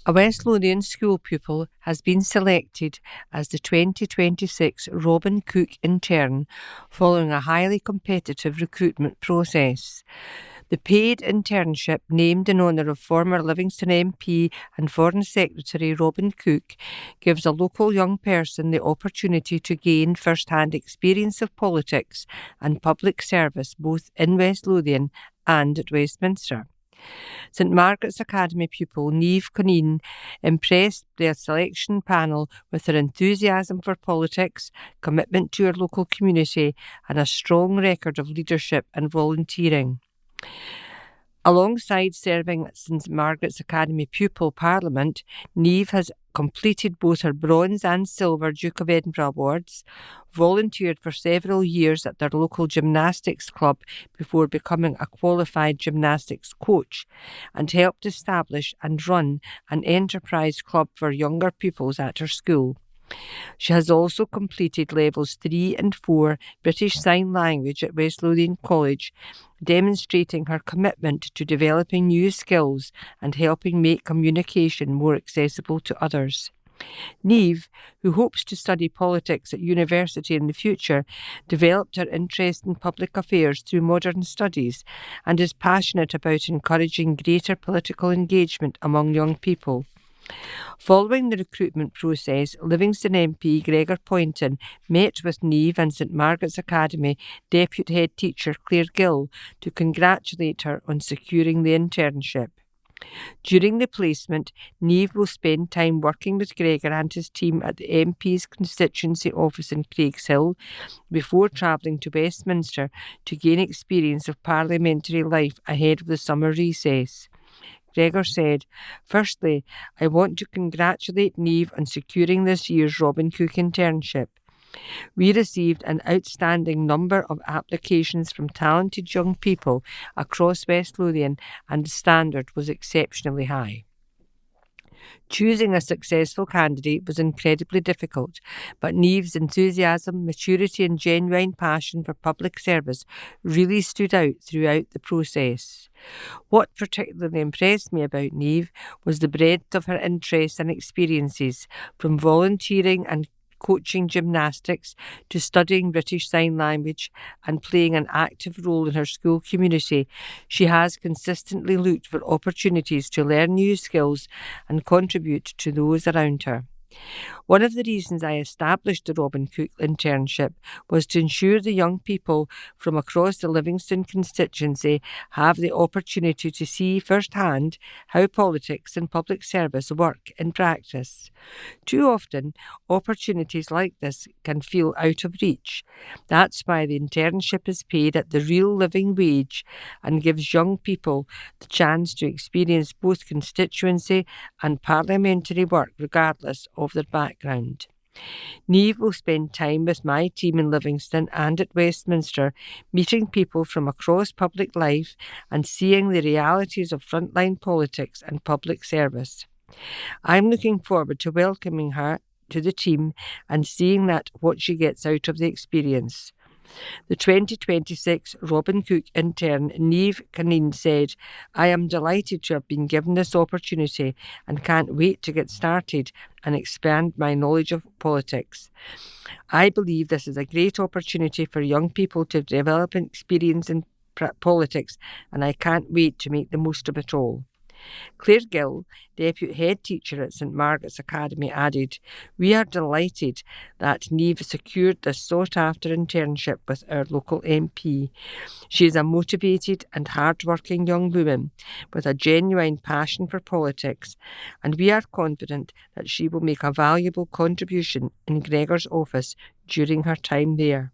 A West Lothian school pupil has been selected as the 2026 Robin Cook intern following a highly competitive recruitment process. The paid internship, named in honour of former Livingston MP and Foreign Secretary Robin Cook, gives a local young person the opportunity to gain first-hand experience of politics and public service both in West Lothian and at Westminster. St Margaret's Academy pupil Niamh Coneen impressed their selection panel with her enthusiasm for politics, commitment to her local community and a strong record of leadership and volunteering. Alongside serving at St Margaret's Academy Pupil Parliament, Niamh has completed both her Bronze and Silver Duke of Edinburgh Awards, volunteered for several years at their local gymnastics club before becoming a qualified gymnastics coach, and helped establish and run an enterprise club for younger pupils at her school. She has also completed levels 3 and 4 British Sign Language at West Lothian College, demonstrating her commitment to developing new skills and helping make communication more accessible to others. Niamh, who hopes to study politics at university in the future, developed her interest in public affairs through modern studies and is passionate about encouraging greater political engagement among young people. Following the recruitment process, Livingston MP Gregor Poynton met with Niamh and St Margaret's Academy Deputy Head Teacher Claire Gill to congratulate her on securing the internship. During the placement, Niamh will spend time working with Gregor and his team at the MP's constituency office in Craigshill before travelling to Westminster to gain experience of parliamentary life ahead of the summer recess. Gregor said, "Firstly, I want to congratulate Niamh on securing this year's Robin Cook internship. We received an outstanding number of applications from talented young people across West Lothian, and the standard was exceptionally high. Choosing a successful candidate was incredibly difficult, but Neve's enthusiasm, maturity and genuine passion for public service really stood out throughout the process. What particularly impressed me about Neve was the breadth of her interests and experiences, from volunteering and coaching gymnastics to studying British Sign Language and playing an active role in her school community. She has consistently looked for opportunities to learn new skills and contribute to those around her. One of the reasons I established the Robin Cook internship was to ensure the young people from across the Livingston constituency have the opportunity to see firsthand how politics and public service work in practice. Too often, opportunities like this can feel out of reach. That's why the internship is paid at the real living wage and gives young people the chance to experience both constituency and parliamentary work regardless of their background. Neve will spend time with my team in Livingston and at Westminster, meeting people from across public life and seeing the realities of frontline politics and public service. I'm looking forward to welcoming her to the team and seeing what she gets out of the experience. The 2026 Robin Cook intern Neve Canine said, "I am delighted to have been given this opportunity and can't wait to get started and expand my knowledge of politics. I believe this is a great opportunity for young people to develop an experience in politics, and I can't wait to make the most of it all." Claire Gill, Deputy Head Teacher at St Margaret's Academy, added, "We are delighted that Neve secured this sought-after internship with our local MP. She is a motivated and hard-working young woman with a genuine passion for politics, and we are confident that she will make a valuable contribution in Gregor's office during her time there."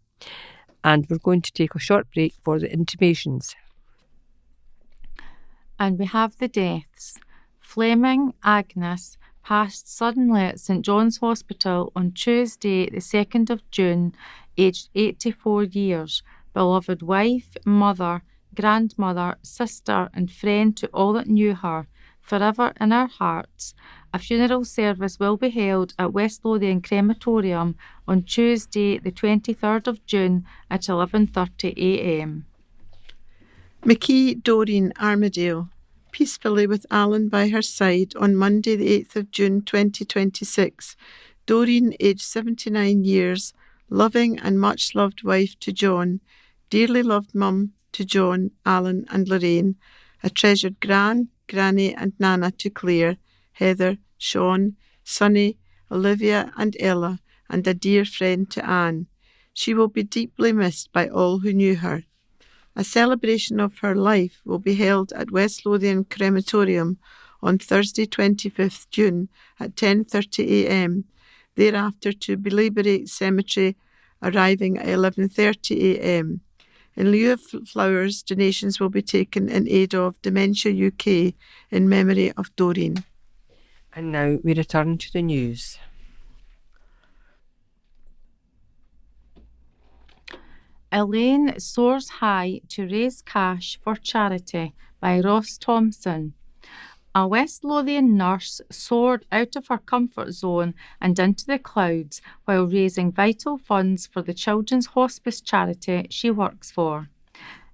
And we're going to take a short break for the intimations. And we have the deaths. Fleming Agnes passed suddenly at St John's Hospital on Tuesday, the 2nd of June, aged 84 years. Beloved wife, mother, grandmother, sister and friend to all that knew her, forever in our hearts. A funeral service will be held at West Lothian Crematorium on Tuesday, the 23rd of June at 11:30 a.m. McKee Doreen Armadale, peacefully with Alan by her side on Monday the 8th of June 2026. Doreen, aged 79 years, loving and much loved wife to John, dearly loved mum to John, Alan and Lorraine, a treasured gran, granny and nana to Claire, Heather, Sean, Sonny, Olivia and Ella, and a dear friend to Anne. She will be deeply missed by all who knew her. A celebration of her life will be held at West Lothian Crematorium on Thursday 25th June at 10:30 a.m. Thereafter to Belebury Cemetery, arriving at 11:30 a.m. In lieu of flowers, donations will be taken in aid of Dementia UK in memory of Doreen. And now we return to the news. Elaine soars high to raise cash for charity by Ross Thompson. A West Lothian nurse soared out of her comfort zone and into the clouds while raising vital funds for the children's hospice charity she works for.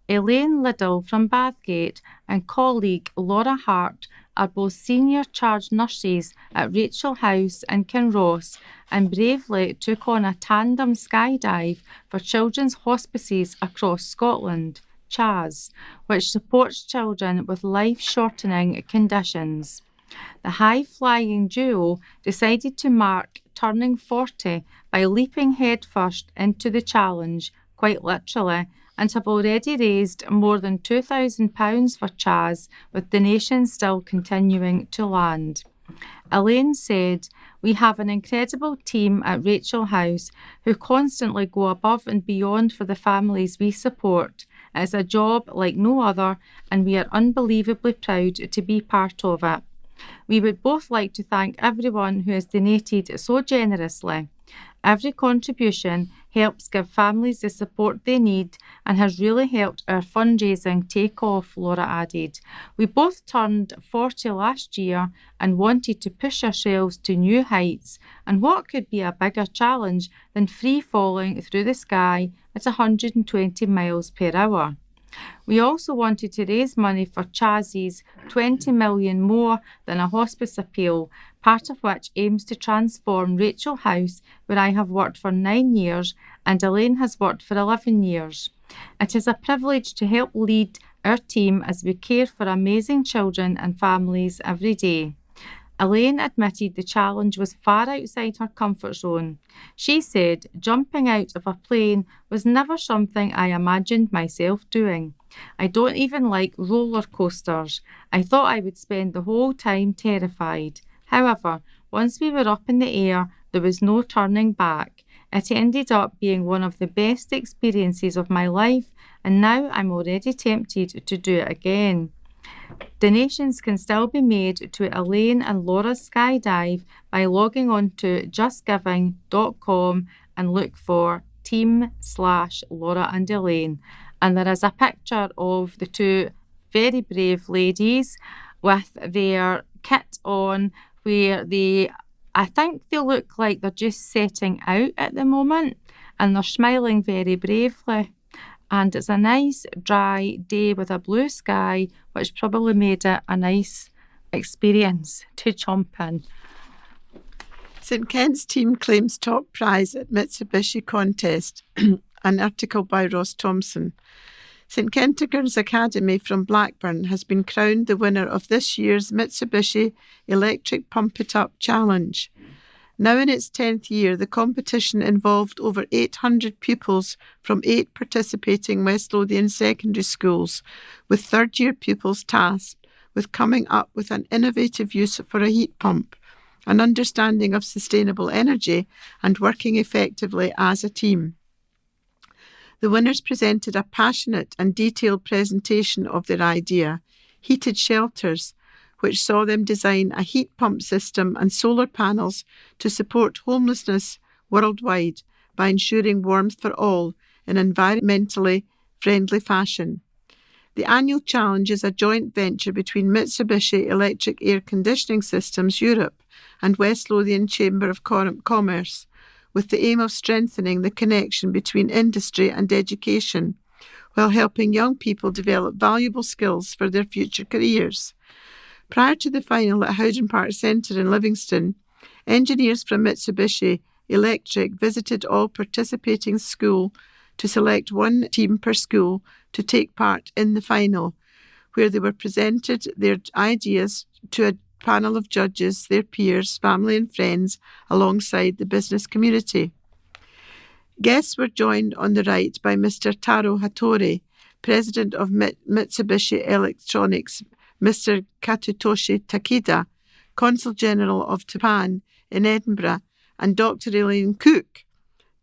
Elaine Liddell from Bathgate and colleague Laura Hart are both senior charge nurses at Rachel House in Kinross and bravely took on a tandem skydive for children's hospices across Scotland, CHAS, which supports children with life-shortening conditions. The high-flying duo decided to mark turning 40 by leaping headfirst into the challenge, quite literally, and have already raised more than £2,000 for CHAS, with donations still continuing to land. Elaine said, "We have an incredible team at Rachel House who constantly go above and beyond for the families we support. It's a job like no other, and we are unbelievably proud to be part of it. We would both like to thank everyone who has donated so generously. Every contribution helps give families the support they need and has really helped our fundraising take off, Laura added. We both turned 40 last year and wanted to push ourselves to new heights, and what could be a bigger challenge than free falling through the sky at 120 miles per hour? We also wanted to raise money for Chaz's 20 million more than a hospice appeal, part of which aims to transform Rachel House, where I have worked for 9 years and Elaine has worked for 11 years. It is a privilege to help lead our team as we care for amazing children and families every day. Elaine admitted the challenge was far outside her comfort zone. She said, "Jumping out of a plane was never something I imagined myself doing. I don't even like roller coasters. I thought I would spend the whole time terrified. However, once we were up in the air, there was no turning back. It ended up being one of the best experiences of my life, and now I'm already tempted to do it again." Donations can still be made to Elaine and Laura's skydive by logging on to justgiving.com and look for team/Laura and Elaine. And there is a picture of the two very brave ladies with their kit on, where I think they look like they're just setting out at the moment, and they're smiling very bravely. And it's a nice dry day with a blue sky, which probably made it a nice experience to jump in. St Ken's team claims top prize at Mitsubishi contest. An article by Ross Thompson. St Kentigern's Academy from Blackburn has been crowned the winner of this year's Mitsubishi Electric Pump It Up Challenge. Now in its 10th year, the competition involved over 800 pupils from 8 participating West Lothian secondary schools, with third-year pupils tasked with coming up with an innovative use for a heat pump, an understanding of sustainable energy, and working effectively as a team. The winners presented a passionate and detailed presentation of their idea, Heated Shelters, which saw them design a heat pump system and solar panels to support homelessness worldwide by ensuring warmth for all in an environmentally friendly fashion. The annual challenge is a joint venture between Mitsubishi Electric Air Conditioning Systems Europe and West Lothian Chamber of Commerce, with the aim of strengthening the connection between industry and education, while helping young people develop valuable skills for their future careers. Prior to the final at Howden Park Centre in Livingston, engineers from Mitsubishi Electric visited all participating schools to select one team per school to take part in the final, where they were presented their ideas to a panel of judges, their peers, family and friends, alongside the business community. Guests were joined on the right by Mr. Taro Hattori, President of Mitsubishi Electronics, Mr. Katsutoshi Takeda, Consul General of Japan in Edinburgh, and Dr. Elaine Cook,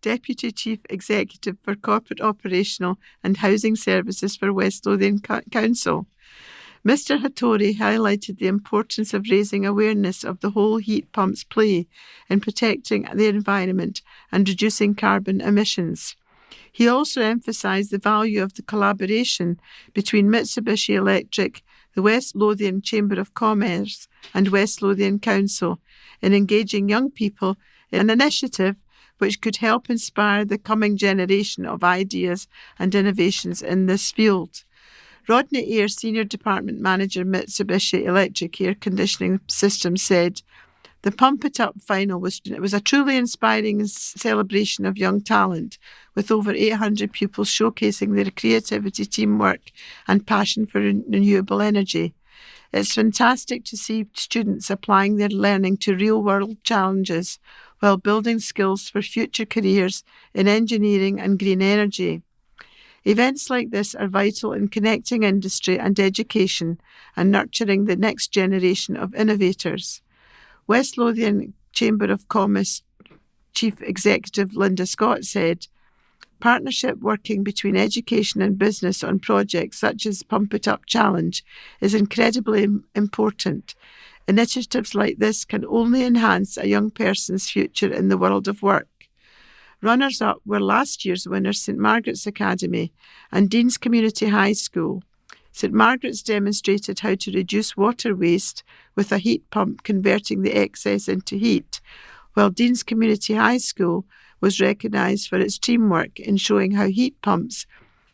Deputy Chief Executive for Corporate Operational and Housing Services for West Lothian Council. Mr. Hattori highlighted the importance of raising awareness of the role heat pumps play in protecting the environment and reducing carbon emissions. He also emphasised the value of the collaboration between Mitsubishi Electric, the West Lothian Chamber of Commerce and West Lothian Council in engaging young people in an initiative which could help inspire the coming generation of ideas and innovations in this field. Rodney Eyre, Senior Department Manager, Mitsubishi Electric Air Conditioning Systems, said, "The Pump It Up final was a truly inspiring celebration of young talent, with over 800 pupils showcasing their creativity, teamwork and passion for renewable energy. It's fantastic to see students applying their learning to real-world challenges while building skills for future careers in engineering and green energy. Events like this are vital in connecting industry and education and nurturing the next generation of innovators." West Lothian Chamber of Commerce Chief Executive Linda Scott said, "Partnership working between education and business on projects such as Pump It Up Challenge is incredibly important. Initiatives like this can only enhance a young person's future in the world of work. Runners-up were last year's winners St Margaret's Academy and Dean's Community High School. St Margaret's demonstrated how to reduce water waste with a heat pump converting the excess into heat, while Dean's Community High School was recognised for its teamwork in showing how heat pumps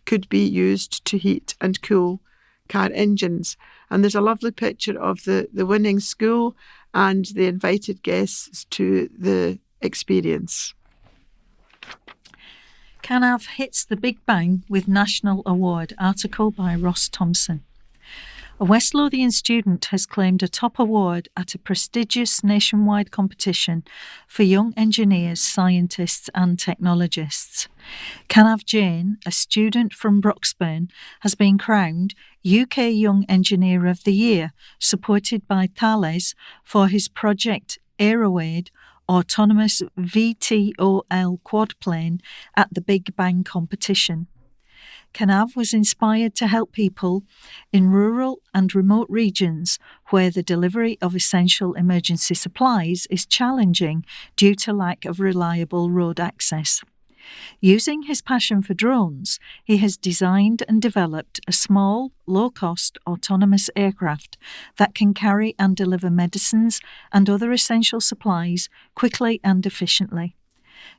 could be used to heat and cool car engines. And there's a lovely picture of the winning school and the invited guests to the experience. Canav hits the Big Bang with National Award, article by Ross Thompson. A West Lothian student has claimed a top award at a prestigious nationwide competition for young engineers, scientists and technologists. Canav Jane, a student from Broxburn, has been crowned UK Young Engineer of the Year, supported by Thales for his project Aeroade, autonomous VTOL quadplane at the Big Bang competition. Canav was inspired to help people in rural and remote regions where the delivery of essential emergency supplies is challenging due to lack of reliable road access. Using his passion for drones, he has designed and developed a small, low-cost autonomous aircraft that can carry and deliver medicines and other essential supplies quickly and efficiently.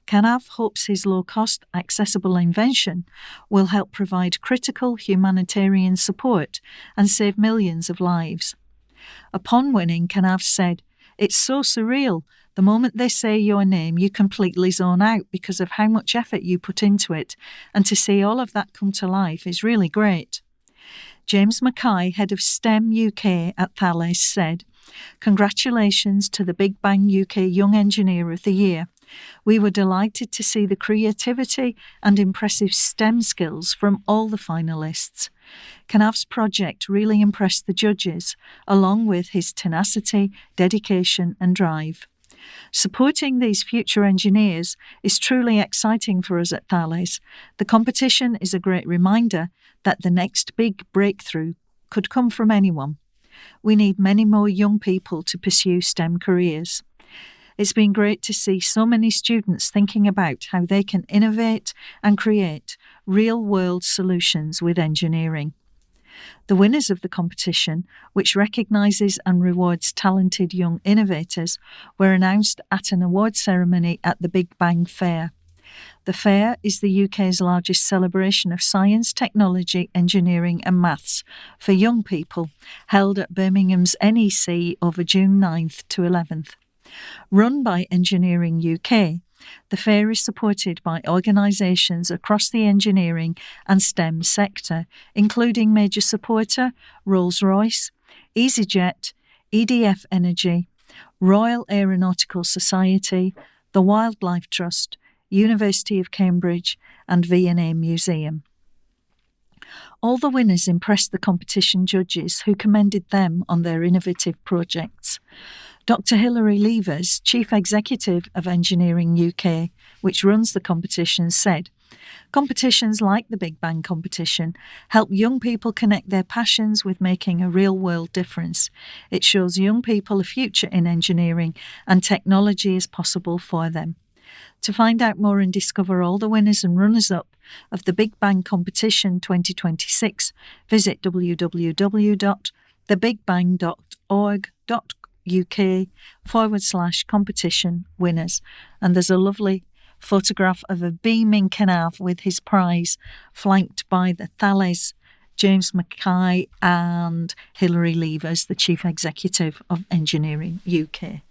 Canav hopes his low-cost, accessible invention will help provide critical humanitarian support and save millions of lives. Upon winning, Canav said, "It's so surreal. The moment they say your name, you completely zone out because of how much effort you put into it, and to see all of that come to life is really great." James Mackay, head of STEM UK at Thales, said, "Congratulations to the Big Bang UK Young Engineer of the Year. We were delighted to see the creativity and impressive STEM skills from all the finalists. Canav's project really impressed the judges, along with his tenacity, dedication and drive. Supporting these future engineers is truly exciting for us at Thales. The competition is a great reminder that the next big breakthrough could come from anyone. We need many more young people to pursue STEM careers. It's been great to see so many students thinking about how they can innovate and create real-world solutions with engineering." The winners of the competition, which recognises and rewards talented young innovators, were announced at an award ceremony at the Big Bang Fair. The fair is the UK's largest celebration of science, technology, engineering and maths for young people, held at Birmingham's NEC over June 9th to 11th. Run by Engineering UK, the fair is supported by organisations across the engineering and STEM sector, including major supporter Rolls-Royce, EasyJet, EDF Energy, Royal Aeronautical Society, the Wildlife Trust, University of Cambridge and V&A Museum. All the winners impressed the competition judges, who commended them on their innovative projects. Dr. Hilary Levers, Chief Executive of Engineering UK, which runs the competition, said, "Competitions like the Big Bang competition help young people connect their passions with making a real-world difference. It shows young people a future in engineering and technology is possible for them." To find out more and discover all the winners and runners-up of the Big Bang competition 2026, visit www.thebigbang.org.uk/competition winners. And there's a lovely photograph of a beaming Canav with his prize, flanked by the Thales, James Mackay and Hilary Levers, the Chief Executive of Engineering UK.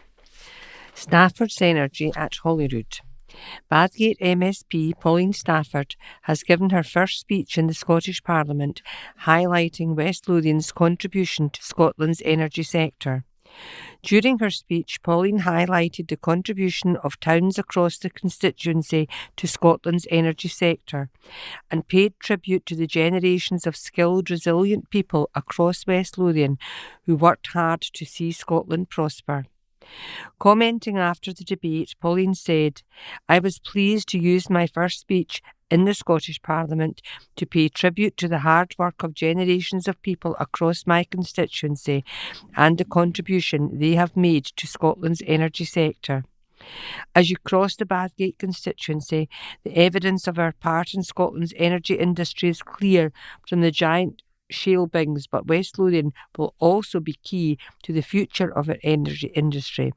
Stafford's Energy at Holyrood. Badgate MSP Pauline Stafford has given her first speech in the Scottish Parliament, highlighting West Lothian's contribution to Scotland's energy sector. During her speech, Pauline highlighted the contribution of towns across the constituency to Scotland's energy sector and paid tribute to the generations of skilled, resilient people across West Lothian who worked hard to see Scotland prosper. Commenting after the debate, Pauline said, "I was pleased to use my first speech in the Scottish Parliament to pay tribute to the hard work of generations of people across my constituency and the contribution they have made to Scotland's energy sector. As you cross the Bathgate constituency, the evidence of our part in Scotland's energy industry is clear from the giant shale bings, but West Lothian will also be key to the future of our energy industry.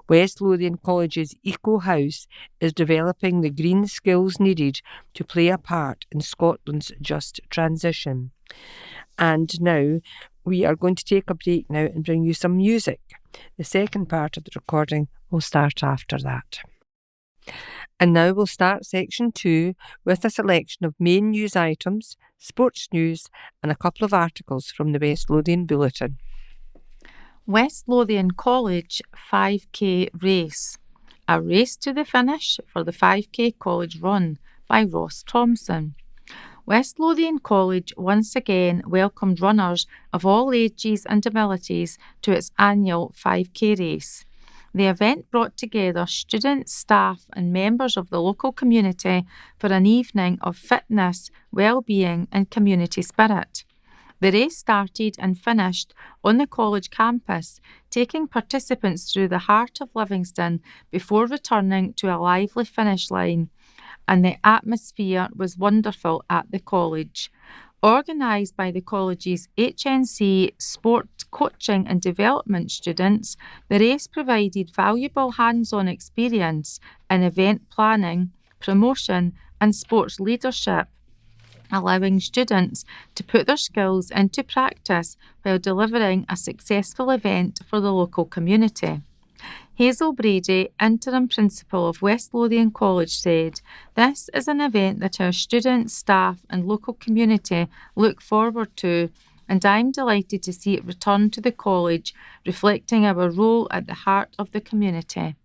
West Lothian College's Eco House is developing the green skills needed to play a part in Scotland's just transition. And now we are going to take a break now and bring you some music. The second part of the recording will start after that. And now we'll start section 2 with a selection of main news items, sports news, and a couple of articles from the West Lothian Bulletin. West Lothian College 5K Race. A race to the finish for the 5K College Run by Ross Thompson. West Lothian College once again welcomed runners of all ages and abilities to its annual 5K race. The event brought together students, staff and members of the local community for an evening of fitness, well-being and community spirit. The race started and finished on the college campus, taking participants through the heart of Livingston before returning to a lively finish line. And the atmosphere was wonderful at the college. Organised by the college's HNC Sport Coaching and Development students, the race provided valuable hands-on experience in event planning, promotion and sports leadership, allowing students to put their skills into practice while delivering a successful event for the local community. Hazel Brady, Interim Principal of West Lothian College, said, "This is an event that our students, staff and local community look forward to, and I'm delighted to see it return to the college, reflecting our role at the heart of the community."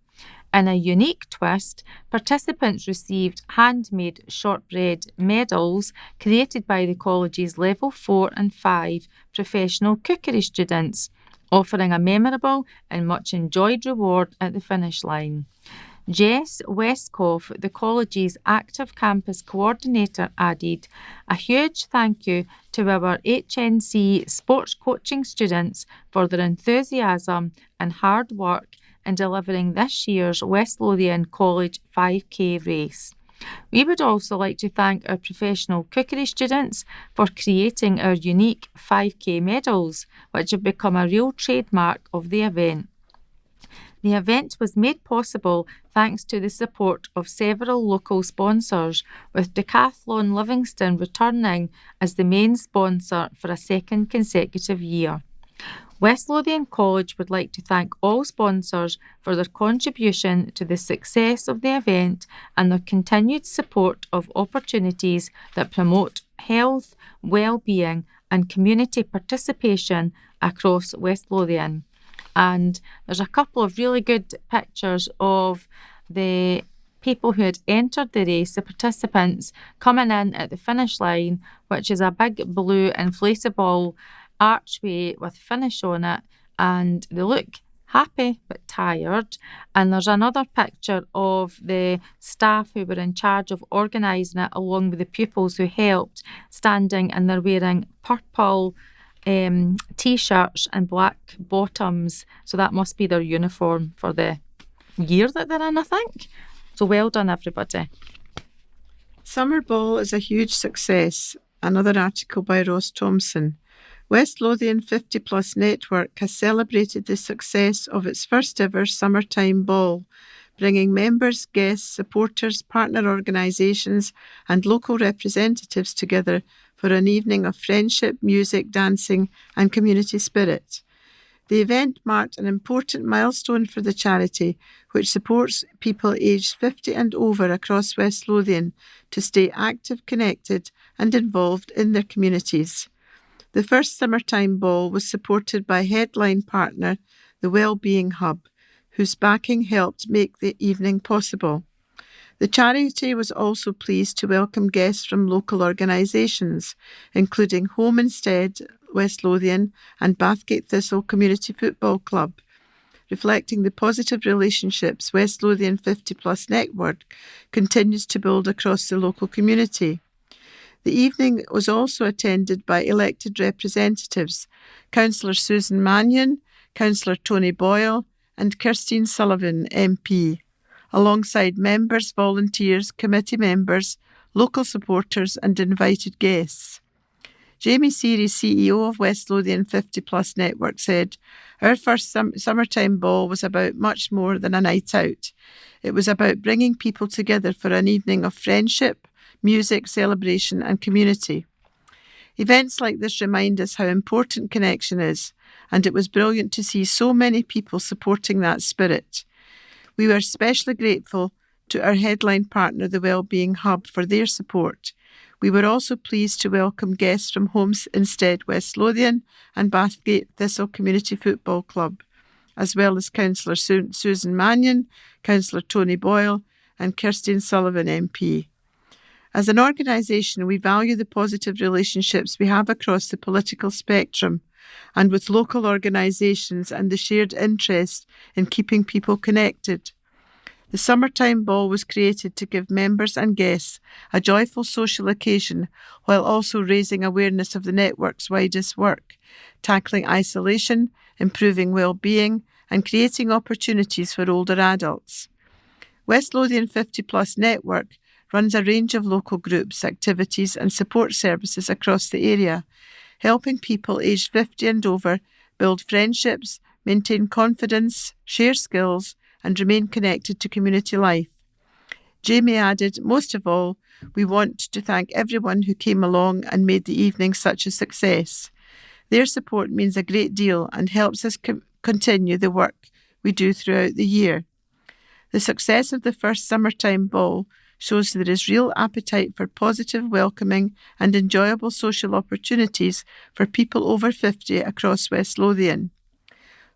In a unique twist, participants received handmade shortbread medals created by the college's Level 4 and 5 professional cookery students, offering a memorable and much enjoyed reward at the finish line. Jess Westcoff, the college's active campus coordinator, added, "A huge thank you to our HNC sports coaching students for their enthusiasm and hard work in delivering this year's West Lothian College 5K race. We would also like to thank our professional cookery students for creating our unique 5K medals, which have become a real trademark of the event. The event was made possible thanks to the support of several local sponsors, with Decathlon Livingston returning as the main sponsor for a second consecutive year. West Lothian College would like to thank all sponsors for their contribution to the success of the event and their continued support of opportunities that promote health, well-being and community participation across West Lothian." And there's a couple of really good pictures of the people who had entered the race, the participants coming in at the finish line, which is a big blue inflatable archway with finish on it, and they look happy but tired. And there's another picture of the staff who were in charge of organising it, along with the pupils who helped, standing, and they're wearing purple t-shirts and black bottoms, so that must be their uniform for the year that they're in, I think. So well done, everybody. Summer Ball is a huge success. Another article by Ross Thompson. West Lothian 50 Plus Network has celebrated the success of its first ever summertime ball, bringing members, guests, supporters, partner organisations and local representatives together for an evening of friendship, music, dancing and community spirit. The event marked an important milestone for the charity, which supports people aged 50 and over across West Lothian to stay active, connected and involved in their communities. The first summertime ball was supported by headline partner, the Wellbeing Hub, whose backing helped make the evening possible. The charity was also pleased to welcome guests from local organisations, including Home Instead, West Lothian and Bathgate Thistle Community Football Club, reflecting the positive relationships West Lothian 50 Plus Network continues to build across the local community. The evening was also attended by elected representatives, Councillor Susan Mannion, Councillor Tony Boyle and Kirstine Sullivan, MP. alongside members, volunteers, committee members, local supporters and invited guests. Jamie Seary, CEO of West Lothian 50 Plus Network, said, "Our first summertime ball was about much more than a night out. It was about bringing people together for an evening of friendship, music, celebration and community. Events like this remind us how important connection is, and it was brilliant to see so many people supporting that spirit. We were especially grateful to our headline partner, the Wellbeing Hub, for their support. We were also pleased to welcome guests from Homes Instead West Lothian and Bathgate Thistle Community Football Club, as well as Councillor Susan Mannion, Councillor Tony Boyle and Kirstine Sullivan MP. As an organisation, we value the positive relationships we have across the political spectrum and with local organisations and the shared interest in keeping people connected. The Summertime Ball was created to give members and guests a joyful social occasion while also raising awareness of the network's widest work, tackling isolation, improving well-being and creating opportunities for older adults. West Lothian 50 Plus Network runs a range of local groups, activities and support services across the area, helping people aged 50 and over build friendships, maintain confidence, share skills and remain connected to community life. Jamie added, "Most of all, we want to thank everyone who came along and made the evening such a success. Their support means a great deal and helps us continue the work we do throughout the year. The success of the first Summertime Ball shows there is real appetite for positive, welcoming and enjoyable social opportunities for people over 50 across West Lothian.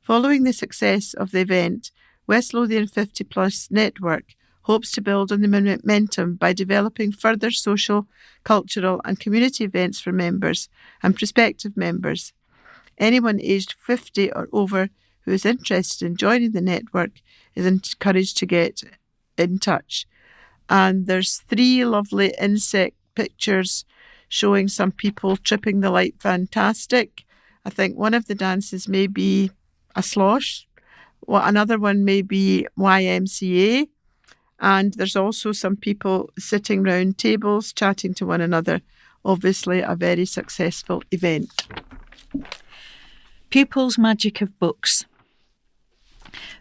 Following the success of the event, West Lothian 50 Plus Network hopes to build on the momentum by developing further social, cultural and community events for members and prospective members. Anyone aged 50 or over who is interested in joining the network is encouraged to get in touch." And there's 3 lovely insect pictures showing some people tripping the light fantastic. I think one of the dances may be a slosh. Another one may be YMCA. And there's also some people sitting round tables chatting to one another. Obviously a very successful event. Pupils' Magic of Books.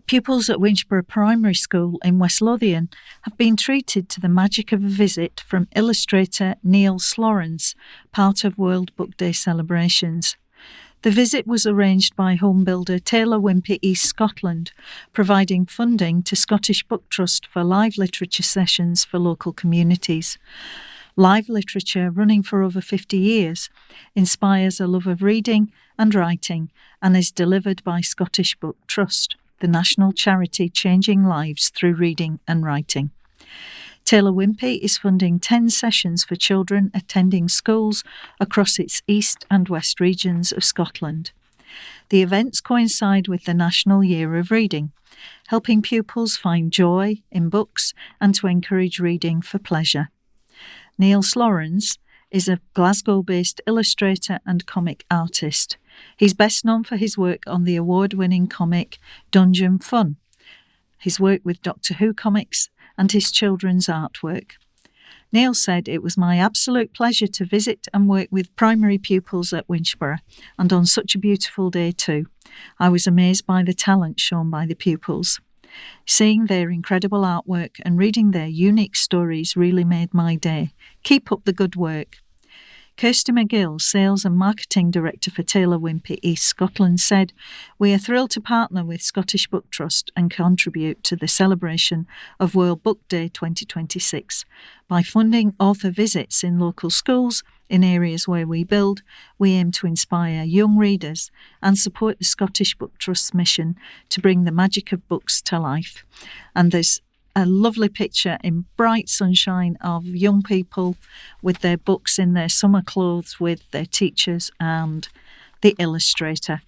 Pupils at Winchborough Primary School in West Lothian have been treated to the magic of a visit from illustrator Neil Slorence, part of World Book Day celebrations. The visit was arranged by home builder Taylor Wimpey East Scotland, providing funding to Scottish Book Trust for live literature sessions for local communities. Live literature, running for over 50 years, inspires a love of reading and writing and is delivered by Scottish Book Trust, the national charity changing lives through reading and writing. Taylor Wimpey is funding 10 sessions for children attending schools across its east and west regions of Scotland. The events coincide with the National Year of Reading, helping pupils find joy in books and to encourage reading for pleasure. Neil Slorence is a Glasgow-based illustrator and comic artist. He's best known for his work on the award-winning comic Dungeon Fun, his work with Doctor Who comics, and his children's artwork. Neil said, "It was my absolute pleasure to visit and work with primary pupils at Winchborough, and on such a beautiful day too. I was amazed by the talent shown by the pupils. Seeing their incredible artwork and reading their unique stories really made my day. Keep up the good work." Kirsty McGill, Sales and Marketing Director for Taylor Wimpey East Scotland, said, "We are thrilled to partner with Scottish Book Trust and contribute to the celebration of World Book Day 2026. By funding author visits in local schools in areas where we build, we aim to inspire young readers and support the Scottish Book Trust's mission to bring the magic of books to life." And there's a lovely picture in bright sunshine of young people with their books in their summer clothes with their teachers and the illustrator.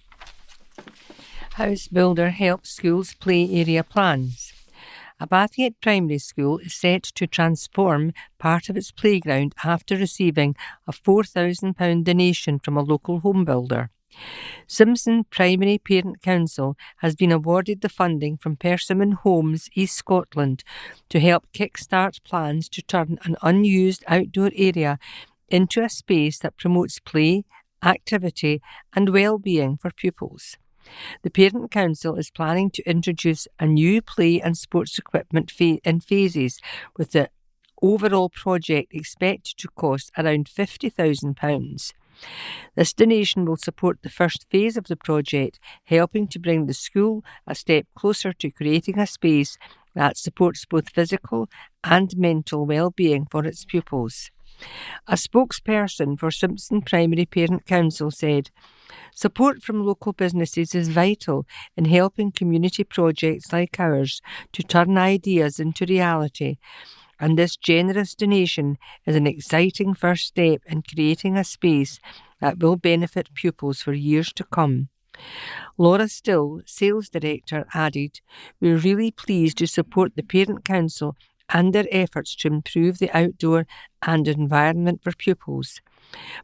House builder helps schools play area plans. A Bathgate Primary School is set to transform part of its playground after receiving a £4,000 donation from a local home builder. Simpson Primary Parent Council has been awarded the funding from Persimmon Homes, East Scotland, to help kickstart plans to turn an unused outdoor area into a space that promotes play, activity and well-being for pupils. The Parent Council is planning to introduce a new play and sports equipment in phases, with the overall project expected to cost around £50,000. This donation will support the first phase of the project, helping to bring the school a step closer to creating a space that supports both physical and mental well-being for its pupils. A spokesperson for Simpson Primary Parent Council said, "Support from local businesses is vital in helping community projects like ours to turn ideas into reality, and this generous donation is an exciting first step in creating a space that will benefit pupils for years to come." Laura Still, Sales Director, added, "We're really pleased to support the Parent Council and their efforts to improve the outdoor and environment for pupils.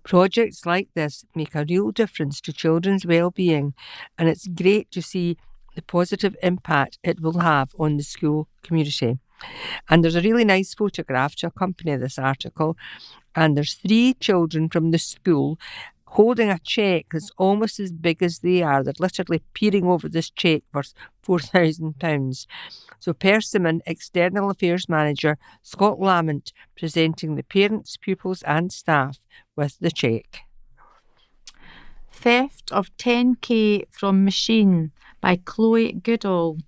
Projects like this make a real difference to children's well-being, and it's great to see the positive impact it will have on the school community." And there's a really nice photograph to accompany this article, and there's 3 children from the school holding a cheque that's almost as big as they are. They're literally peering over this cheque for £4,000. So Persimmon External Affairs Manager Scott Lamont presenting the parents, pupils and staff with the cheque. Theft of 10k from machine by Chloe Goodall.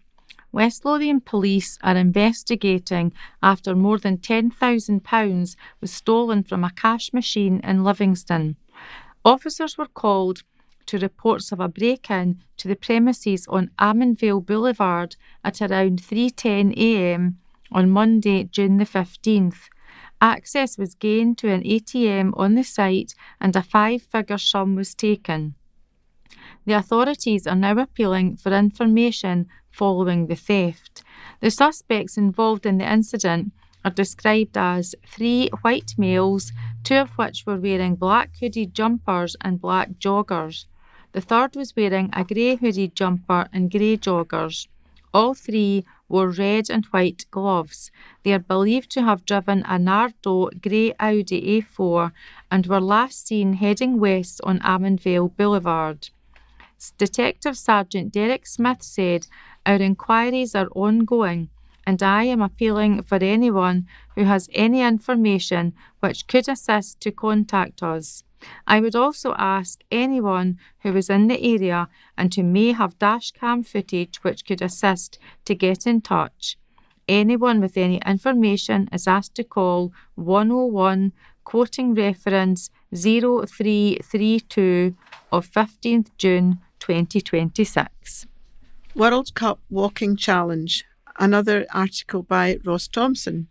West Lothian police are investigating after more than £10,000 was stolen from a cash machine in Livingston. Officers were called to reports of a break-in to the premises on Ammonvale Boulevard at around 3:10 a.m. on Monday, June the 15th. Access was gained to an ATM on the site and a 5-figure sum was taken. The authorities are now appealing for information following the theft. The suspects involved in the incident are described as 3 white males, 2 of which were wearing black hooded jumpers and black joggers. The third was wearing a grey hooded jumper and grey joggers. All 3 wore red and white gloves. They are believed to have driven a Nardo grey Audi A4 and were last seen heading west on Ammonvale Boulevard. Detective Sergeant Derek Smith said, "Our inquiries are ongoing, and I am appealing for anyone who has any information which could assist to contact us. I would also ask anyone who is in the area and who may have dashcam footage which could assist to get in touch. Anyone with any information is asked to call 101, quoting reference 0332 of 15th June 2026. World Cup Walking Challenge. Another article by Ross Thompson.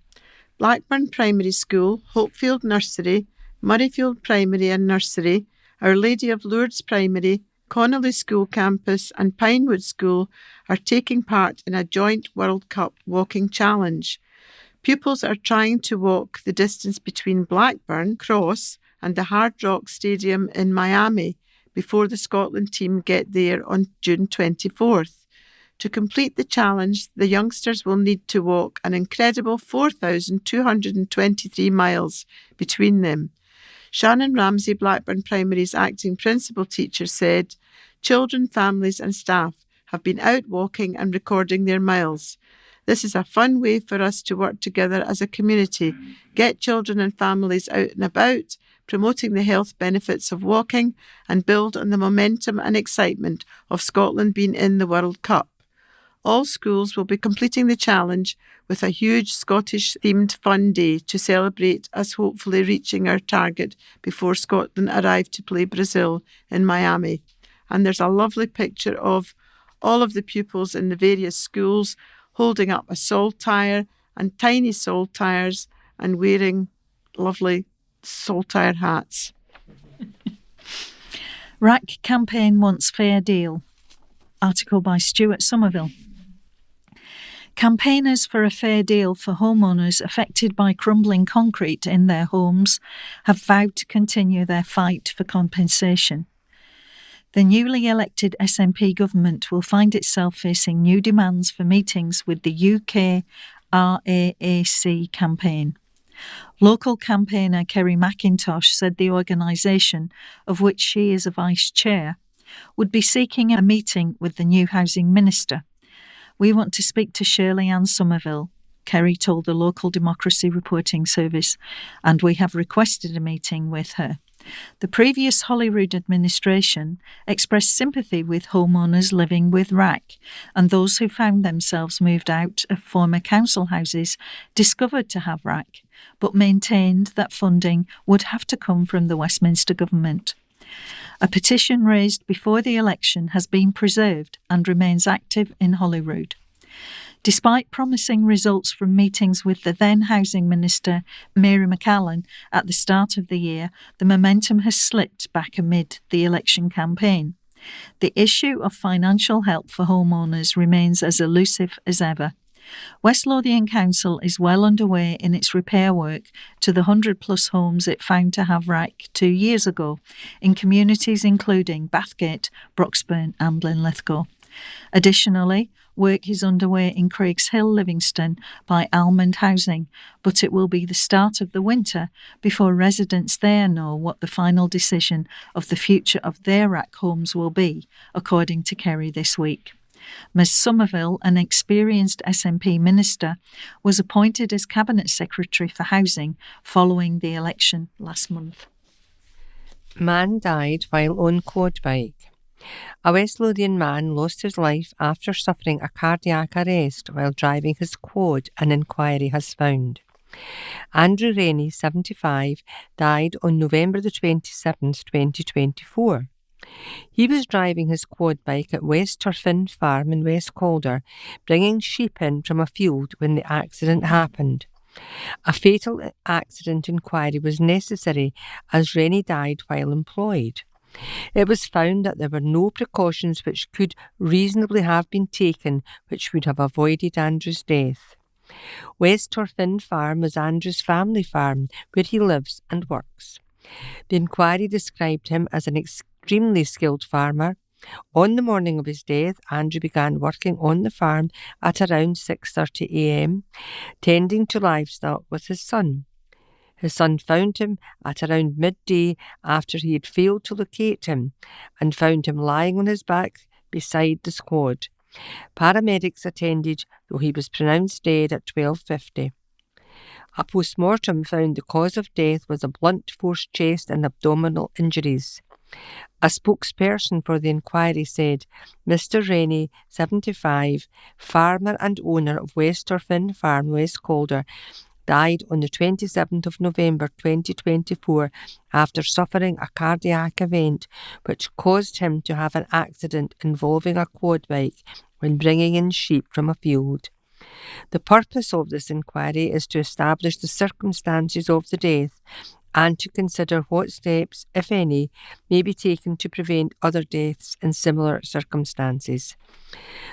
Blackburn Primary School, Hopefield Nursery, Murrayfield Primary and Nursery, Our Lady of Lourdes Primary, Connolly School Campus and Pinewood School are taking part in a joint World Cup Walking Challenge. Pupils are trying to walk the distance between Blackburn Cross and the Hard Rock Stadium in Miami before the Scotland team get there on June 24th. To complete the challenge, the youngsters will need to walk an incredible 4,223 miles between them. Shannon Ramsey, Blackburn Primary's acting principal teacher, said, "Children, families and staff have been out walking and recording their miles. This is a fun way for us to work together as a community, get children and families out and about, promoting the health benefits of walking and build on the momentum and excitement of Scotland being in the World Cup. All schools will be completing the challenge with a huge Scottish-themed fun day to celebrate us hopefully reaching our target before Scotland arrive to play Brazil in Miami." And there's a lovely picture of all of the pupils in the various schools holding up a saltire and tiny saltires and wearing lovely saltire hats. RAC campaign wants fair deal. Article by Stuart Somerville. Campaigners for a fair deal for homeowners affected by crumbling concrete in their homes have vowed to continue their fight for compensation. The newly elected SNP government will find itself facing new demands for meetings with the UK RAAC campaign. Local campaigner Kerry McIntosh said the organisation, of which she is a vice chair, would be seeking a meeting with the new housing minister. "We want to speak to Shirley Ann Somerville," Kerry told the local Democracy Reporting Service, "and we have requested a meeting with her." The previous Holyrood administration expressed sympathy with homeowners living with RAAC and those who found themselves moved out of former council houses discovered to have RAAC, but maintained that funding would have to come from the Westminster government. A petition raised before the election has been preserved and remains active in Holyrood. Despite promising results from meetings with the then Housing Minister, Mary McAllen, at the start of the year, the momentum has slipped back amid the election campaign. The issue of financial help for homeowners remains as elusive as ever. West Lothian Council is well underway in its repair work to the 100-plus homes it found to have RAAC 2 years ago, in communities including Bathgate, Broxburn and Linlithgow. Additionally, work is underway in Craigs Hill, Livingston by Almond Housing, but it will be the start of the winter before residents there know what the final decision of the future of their RAAC homes will be, according to Kerry this week. Ms Somerville, an experienced SNP minister, was appointed as Cabinet Secretary for Housing following the election last month. Man died while on quad bike. A West Lothian man lost his life after suffering a cardiac arrest while driving his quad, an inquiry has found. Andrew Rennie, 75, died on November the 27th, 2024. He was driving his quad bike at West Turfin Farm in West Calder, bringing sheep in from a field when the accident happened. A fatal accident inquiry was necessary as Rennie died while employed. It was found that there were no precautions which could reasonably have been taken which would have avoided Andrew's death. West Turfin Farm is Andrew's family farm where he lives and works. The inquiry described him as an extremely skilled farmer. On the morning of his death, Andrew began working on the farm at around 6:30 a.m, tending to livestock with his son. His son found him at around midday after he had failed to locate him and found him lying on his back beside the squad. Paramedics attended, though he was pronounced dead at 12:50. A post-mortem found the cause of death was a blunt force chest and abdominal injuries. A spokesperson for the inquiry said, Mr Rennie, 75, farmer and owner of West Turfin Farm, West Calder, died on the 27th of November 2024 after suffering a cardiac event which caused him to have an accident involving a quad bike when bringing in sheep from a field. The purpose of this inquiry is to establish the circumstances of the death and to consider what steps, if any, may be taken to prevent other deaths in similar circumstances.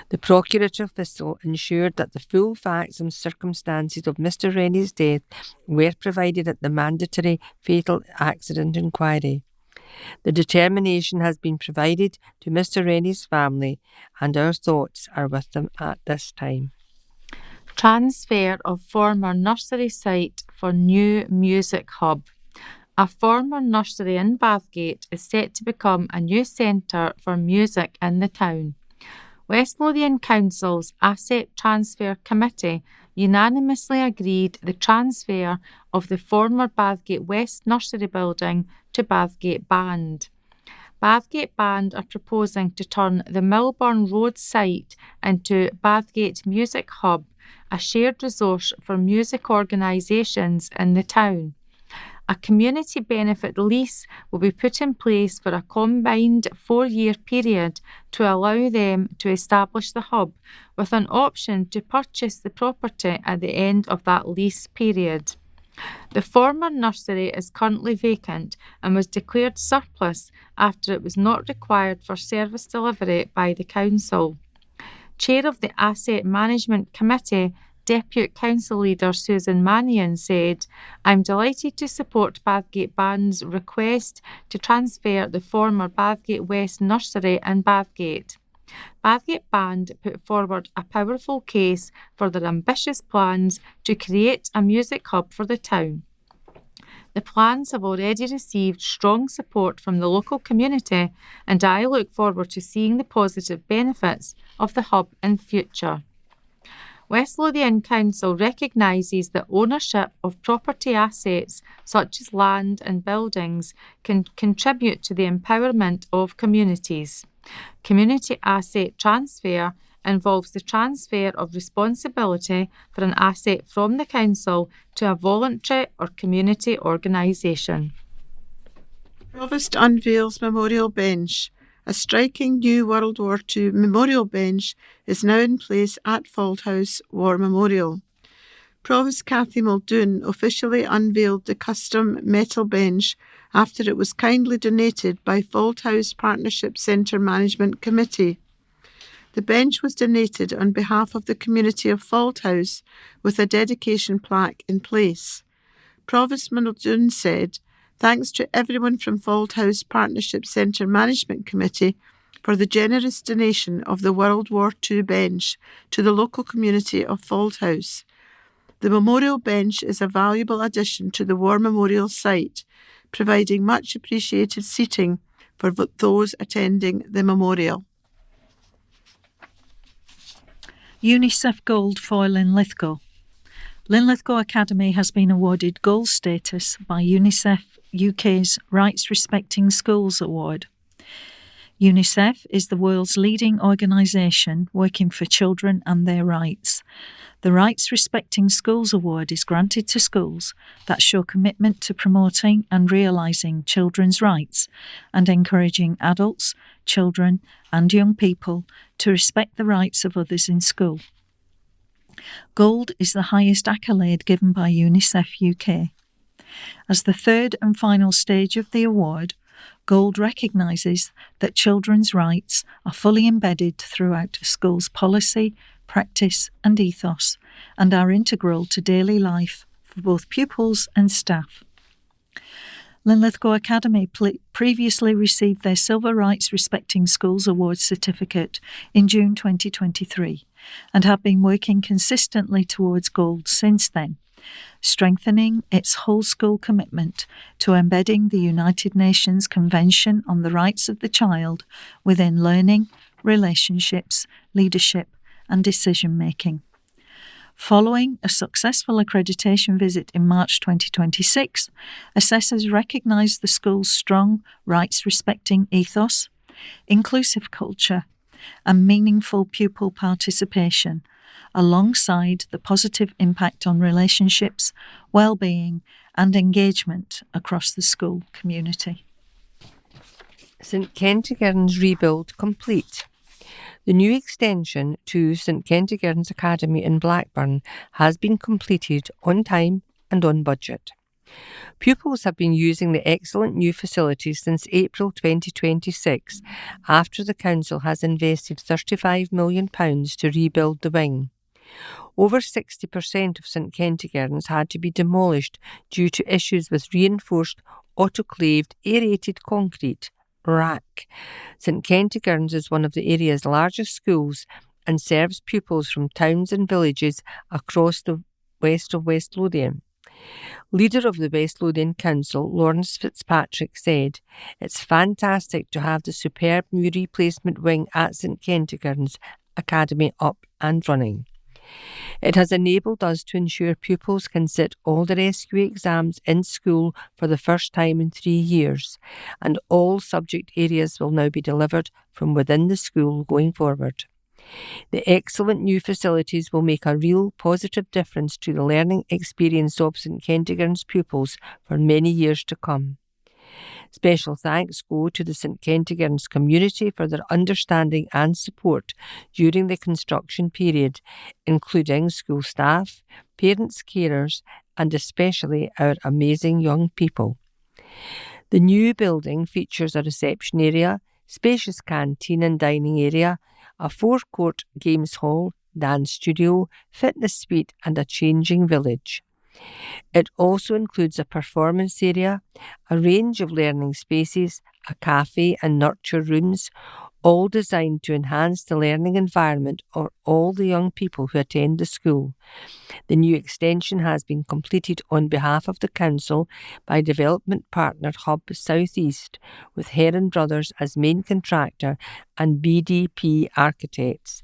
The Procurator Official ensured that the full facts and circumstances of Mr Rennie's death were provided at the mandatory fatal accident inquiry. The determination has been provided to Mr Rennie's family and our thoughts are with them at this time. Transfer of former nursery site for new music hub. A former nursery in Bathgate is set to become a new centre for music in the town. West Lothian Council's Asset Transfer Committee unanimously agreed the transfer of the former Bathgate West Nursery building to Bathgate Band. Bathgate Band are proposing to turn the Milburn Road site into Bathgate Music Hub, a shared resource for music organisations in the town. A community benefit lease will be put in place for a combined 4-year period to allow them to establish the hub, with an option to purchase the property at the end of that lease period. The former nursery is currently vacant and was declared surplus after it was not required for service delivery by the council. Chair of the Asset Management Committee, Deputy Council Leader Susan Mannion said, "I'm delighted to support Bathgate Band's request to transfer the former Bathgate West Nursery in Bathgate. Bathgate Band put forward a powerful case for their ambitious plans to create a music hub for the town. The plans have already received strong support from the local community, and I look forward to seeing the positive benefits of the hub in future." West Lothian Council recognises that ownership of property assets such as land and buildings can contribute to the empowerment of communities. Community asset transfer involves the transfer of responsibility for an asset from the council to a voluntary or community organisation. Provost unveils memorial bench. A striking new World War II memorial bench is now in place at Fauldhouse War Memorial. Provost Cathy Muldoon officially unveiled the custom metal bench after it was kindly donated by Fauldhouse Partnership Centre Management Committee. The bench was donated on behalf of the community of Fauldhouse with a dedication plaque in place. Provost Muldoon said, "Thanks to everyone from Fauldhouse Partnership Centre Management Committee for the generous donation of the World War II bench to the local community of Fauldhouse. The memorial bench is a valuable addition to the War Memorial site, providing much appreciated seating for those attending the memorial." UNICEF Gold for Linlithgow. Linlithgow Academy has been awarded gold status by UNICEF UK's Rights Respecting Schools Award. UNICEF is the world's leading organisation working for children and their rights. The Rights Respecting Schools Award is granted to schools that show commitment to promoting and realising children's rights and encouraging adults, children and young people to respect the rights of others in school. Gold is the highest accolade given by UNICEF UK. As the third and final stage of the award, Gold recognises that children's rights are fully embedded throughout a school's policy, practice and ethos, and are integral to daily life for both pupils and staff. Linlithgow Academy previously received their Silver Rights Respecting Schools Award certificate in June 2023 and have been working consistently towards gold since then, strengthening its whole school commitment to embedding the United Nations Convention on the Rights of the Child within learning, relationships, leadership and decision-making. Following a successful accreditation visit in March 2026, assessors recognised the school's strong rights-respecting ethos, inclusive culture and meaningful pupil participation, alongside the positive impact on relationships, well-being and engagement across the school community. St Kentigern's rebuild complete. The new extension to St Kentigern's Academy in Blackburn has been completed on time and on budget. Pupils have been using the excellent new facilities since April 2026 after the council has invested £35 million to rebuild the wing. Over 60% of St Kentigern's had to be demolished due to issues with reinforced autoclaved aerated concrete RAC. St Kentigern's is one of the area's largest schools and serves pupils from towns and villages across the west of West Lothian. Leader of the West Lothian Council, Lawrence Fitzpatrick, said, "It's fantastic to have the superb new replacement wing at St Kentigern's Academy up and running. It has enabled us to ensure pupils can sit all the rescue exams in school for the first time in 3 years, and all subject areas will now be delivered from within the school going forward. The excellent new facilities will make a real positive difference to the learning experience of St Kentigern's pupils for many years to come. Special thanks go to the St Kentigern's community for their understanding and support during the construction period, including school staff, parents, carers, and especially our amazing young people. The new building features a reception area, spacious canteen and dining area, a forecourt games hall dance studio, fitness suite and a changing village. It also includes a performance area, a range of learning spaces, a cafe and nurture rooms, all designed to enhance the learning environment of all the young people who attend the school. The new extension has been completed on behalf of the council by development partner Hub South East, with Heron Brothers as main contractor and BDP Architects.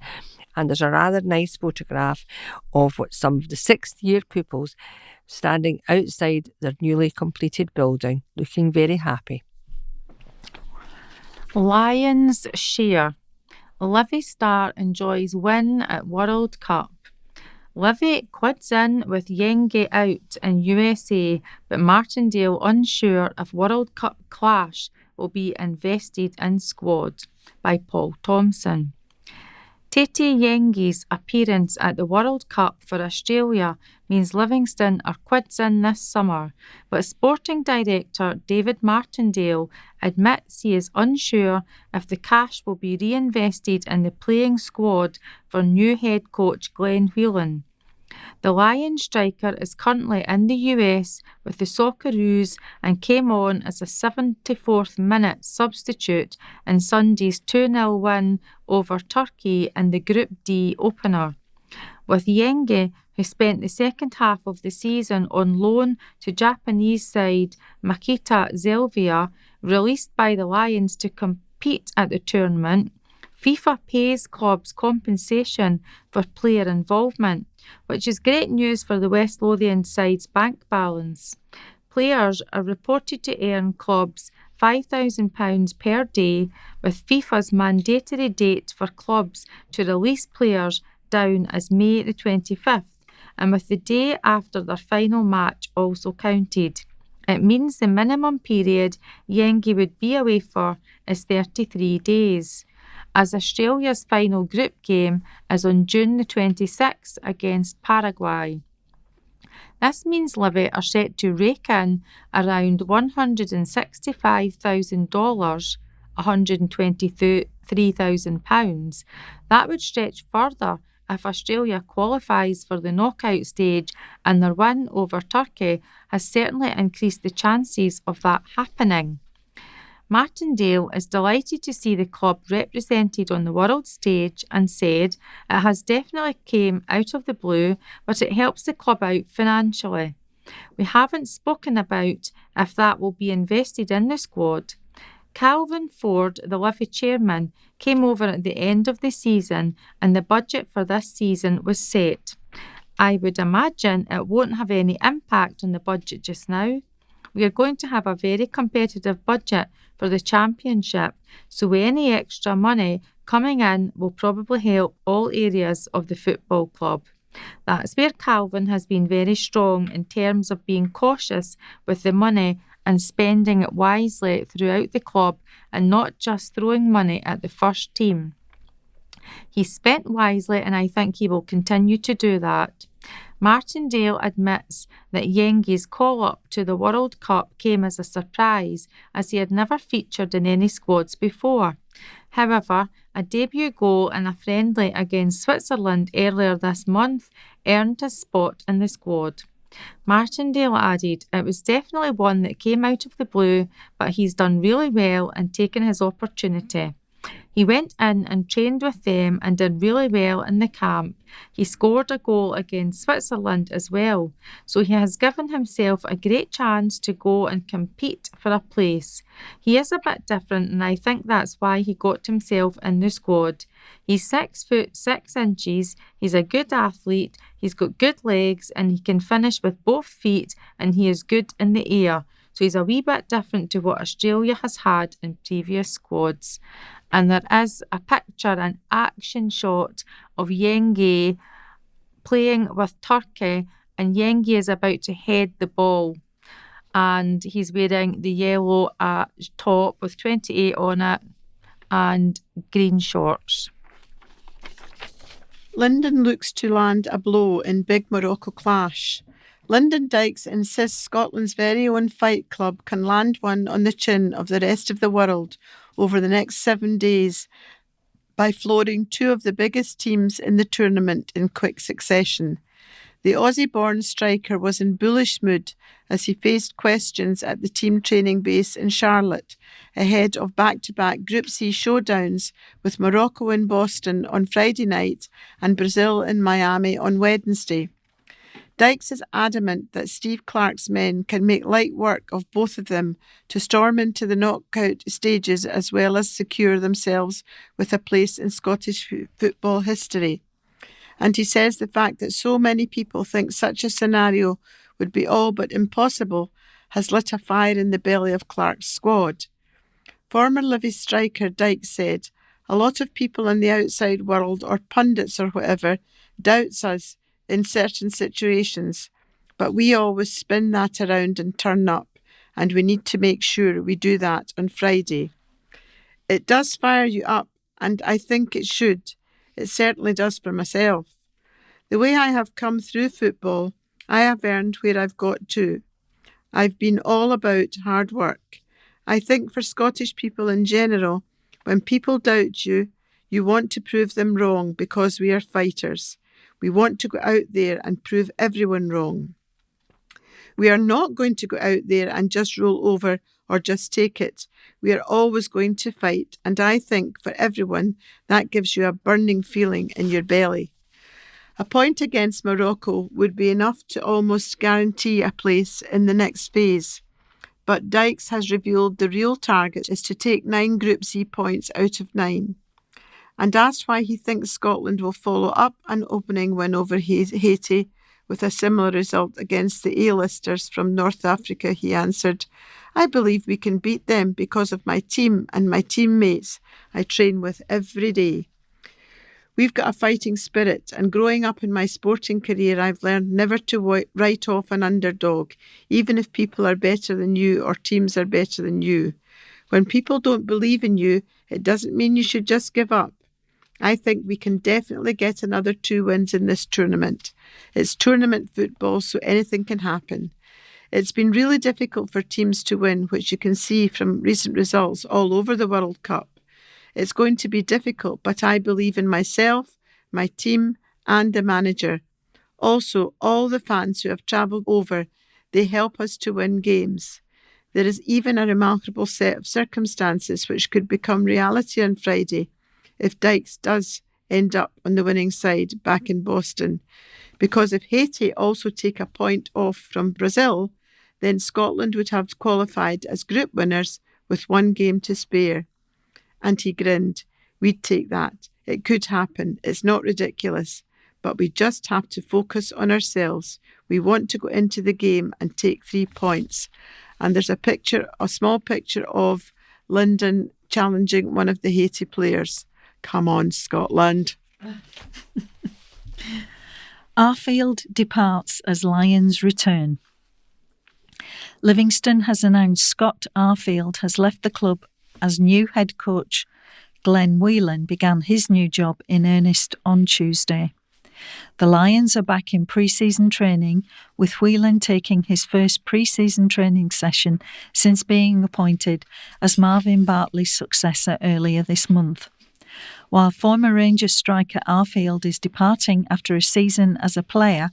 And there's a rather nice photograph of some of the sixth-year pupils standing outside their newly completed building, looking very happy. Lions share. Livy star enjoys win at World Cup. Livy quids in with Yenge out in USA, but Martindale unsure if World Cup clash will be invested in squad. By Paul Thompson. Tete Yenge's appearance at the World Cup for Australia means Livingston are quids in this summer, but sporting director David Martindale admits he is unsure if the cash will be reinvested in the playing squad for new head coach Glenn Whelan. The Lion striker is currently in the US with the Socceroos and came on as a 74th minute substitute in Sunday's 2-0 win over Turkey in the Group D opener. With Yenge, who spent the second half of the season on loan to Japanese side Makita Zelvia, released by the Lions to compete at the tournament, FIFA pays clubs compensation for player involvement, which is great news for the West Lothian side's bank balance. Players are reported to earn clubs £5,000 per day, with FIFA's mandatory date for clubs to release players down as May the 25th, and with the day after their final match also counted. It means the minimum period Yenge would be away for is 33 days. As Australia's final group game is on June the 26th against Paraguay. This means Livy are set to rake in around $165,000, £123,000. That would stretch further if Australia qualifies for the knockout stage, and their win over Turkey has certainly increased the chances of that happening. Martindale is delighted to see the club represented on the world stage and said it has definitely came out of the blue, but it helps the club out financially. We haven't spoken about if that will be invested in the squad. Calvin Ford, the Livy chairman, came over at the end of the season and the budget for this season was set. I would imagine it won't have any impact on the budget just now. We are going to have a very competitive budget for the championship, so any extra money coming in will probably help all areas of the football club. That's where Calvin has been very strong in terms of being cautious with the money and spending it wisely throughout the club and not just throwing money at the first team. He spent wisely and I think he will continue to do that. Martindale admits that Yenge's call-up to the World Cup came as a surprise, as he had never featured in any squads before. However, a debut goal in a friendly against Switzerland earlier this month earned his spot in the squad. Martindale added, "It was definitely one that came out of the blue, but he's done really well and taken his opportunity. He went in and trained with them and did really well in the camp. He scored a goal against Switzerland as well, so he has given himself a great chance to go and compete for a place. He is a bit different and I think that's why he got himself in the squad. He's 6'6", he's a good athlete, he's got good legs and he can finish with both feet and he is good in the air. So he's a wee bit different to what Australia has had in previous squads." And there is a picture, an action shot of Yenge playing with Turkey, and Yenge is about to head the ball. And he's wearing the yellow top with 28 on it and green shorts. Lyndon looks to land a blow in big Morocco clash. Lyndon Dykes insists Scotland's very own fight club can land one on the chin of the rest of the world over the next 7 days by flooring two of the biggest teams in the tournament in quick succession. The Aussie-born striker was in bullish mood as he faced questions at the team training base in Charlotte, ahead of back-to-back Group C showdowns with Morocco in Boston on Friday night and Brazil in Miami on Wednesday. Dykes is adamant that Steve Clarke's men can make light work of both of them to storm into the knockout stages as well as secure themselves with a place in Scottish football history. And he says the fact that so many people think such a scenario would be all but impossible has lit a fire in the belly of Clarke's squad. Former Livy striker Dykes said, "A lot of people in the outside world or pundits or whatever doubts us in certain situations, but we always spin that around and turn up, and we need to make sure we do that on Friday." It does fire you up, and I think it should. It certainly does for myself. The way I have come through football, I have earned where I've got to. I've been all about hard work. I think for Scottish people in general, when people doubt you, you want to prove them wrong because we are fighters. We want to go out there and prove everyone wrong. We are not going to go out there and just roll over or just take it. We are always going to fight, and I think for everyone that gives you a burning feeling in your belly. A point against Morocco would be enough to almost guarantee a place in the next phase. But Dykes has revealed the real target is to take 9 Group C points out of 9. And asked why he thinks Scotland will follow up an opening win over Haiti with a similar result against the A-listers from North Africa, he answered, "I believe we can beat them because of my team and my teammates I train with every day. We've got a fighting spirit, and growing up in my sporting career, I've learned never to write off an underdog, even if people are better than you or teams are better than you. When people don't believe in you, it doesn't mean you should just give up. I think we can definitely get another 2 wins in this tournament. It's tournament football, so anything can happen. It's been really difficult for teams to win, which you can see from recent results all over the World Cup. It's going to be difficult, but I believe in myself, my team, and the manager. Also, all the fans who have travelled over, they help us to win games. There is even a remarkable set of circumstances which could become reality on Friday if Dykes does end up on the winning side back in Boston. Because if Haiti also take a point off from Brazil, then Scotland would have qualified as group winners with 1 game to spare." And he grinned. "We'd take that. It could happen. It's not ridiculous. But we just have to focus on ourselves. We want to go into the game and take 3 points." And there's a small picture of Lyndon challenging one of the Haiti players. Come on, Scotland. Arfield departs as Lions return. Livingston has announced Scott Arfield has left the club as new head coach Glenn Whelan began his new job in earnest on Tuesday. The Lions are back in pre-season training, with Whelan taking his first pre-season training session since being appointed as Marvin Bartley's successor earlier this month. While former Rangers striker Arfield is departing after a season as a player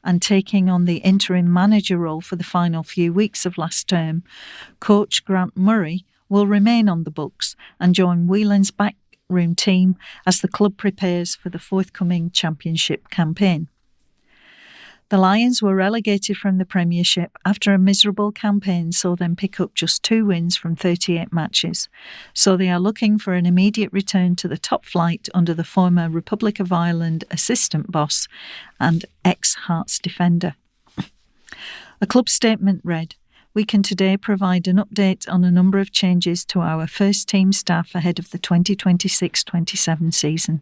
and taking on the interim manager role for the final few weeks of last term, coach Grant Murray will remain on the books and join Whelan's backroom team as the club prepares for the forthcoming championship campaign. The Lions were relegated from the Premiership after a miserable campaign saw them pick up just 2 wins from 38 matches, so they are looking for an immediate return to the top flight under the former Republic of Ireland assistant boss and ex-Hearts defender. A club statement read, "We can today provide an update on a number of changes to our first team staff ahead of the 2026-27 season.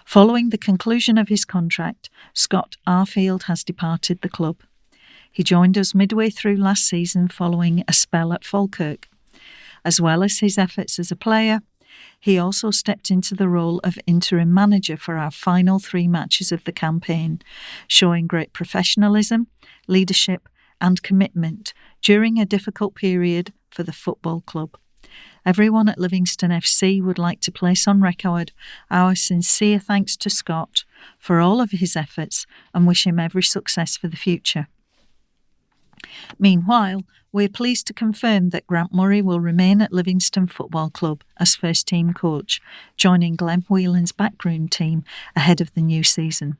Following the conclusion of his contract, Scott Arfield has departed the club. He joined us midway through last season following a spell at Falkirk. As well as his efforts as a player, he also stepped into the role of interim manager for our final 3 matches of the campaign, showing great professionalism, leadership and commitment during a difficult period for the football club. Everyone at Livingston FC would like to place on record our sincere thanks to Scott for all of his efforts and wish him every success for the future. Meanwhile, we're pleased to confirm that Grant Murray will remain at Livingston Football Club as first-team coach, joining Glenn Whelan's backroom team ahead of the new season.